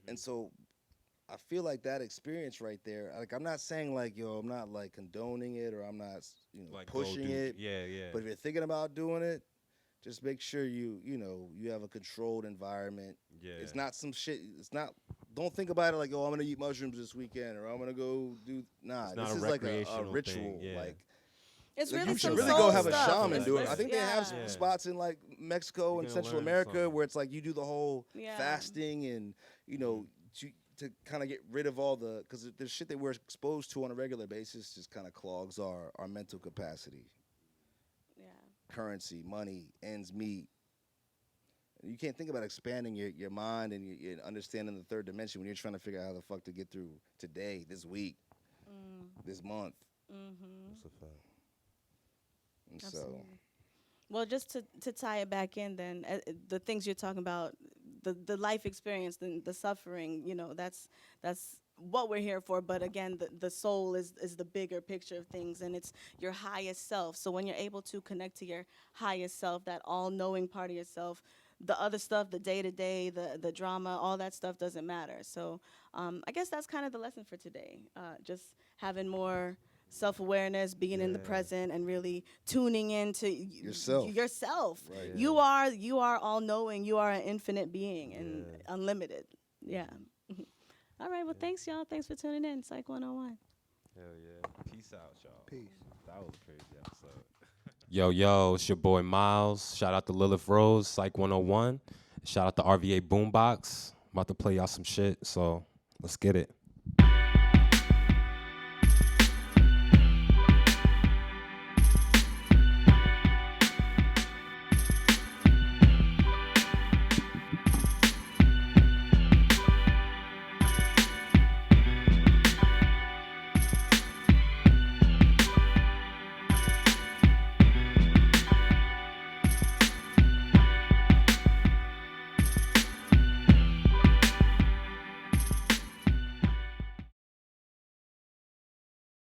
D: And so I feel like that experience right there. Like I'm not saying like I'm not like condoning it or I'm not
C: Like go
D: pushing
C: do-
D: it.
C: Yeah, yeah.
D: But if you're thinking about doing it, just make sure you have a controlled environment.
C: Yeah.
D: It's not some shit. It's not. Don't think about it like, I'm gonna eat mushrooms this weekend or I'm gonna go do. Nah,
C: It's not
D: this
C: a
D: is like a
C: recreational
D: ritual.
C: thing, yeah.
D: Like
A: It's
D: like,
A: really
D: you
A: some
D: should really
A: soul
D: go have a
A: stuff.
D: shaman do it.
A: It's-
D: I think they have
A: yeah.
D: spots in like Mexico
C: You're
D: and
C: gonna
D: Central
C: learn
D: America
C: something.
D: where it's like you do the whole
A: Yeah.
D: fasting and to kind of get rid of all the, because the shit that we're exposed to on a regular basis just kind of clogs our mental capacity.
A: Yeah.
D: Currency, money, ends meet. You can't think about expanding your mind and your understanding the third dimension when you're trying to figure out how the fuck to get through today, this week, this month.
C: That's a fact.
D: And so,
A: Absolutely. Well, just to tie it back in, then the things you're talking about, the life experience, the suffering, that's what we're here for. But again, the soul is the bigger picture of things, and it's your highest self. So when you're able to connect to your highest self, that all-knowing part of yourself, the other stuff, the day-to-day, the drama, all that stuff doesn't matter. So I guess that's kind of the lesson for today. Just having more self-awareness, being in the present, and really tuning into yourself.
D: Right.
A: You are all-knowing. You are an infinite being and unlimited. Yeah. All right. Well, thanks, y'all. Thanks for tuning in. Psych 101.
C: Hell yeah. Peace out, y'all.
B: Peace.
C: That was a crazy episode. Yo, it's your boy Miles. Shout out to Lilith Rose, Psych 101. Shout out to RVA Boombox. I'm about to play y'all some shit, so let's get it.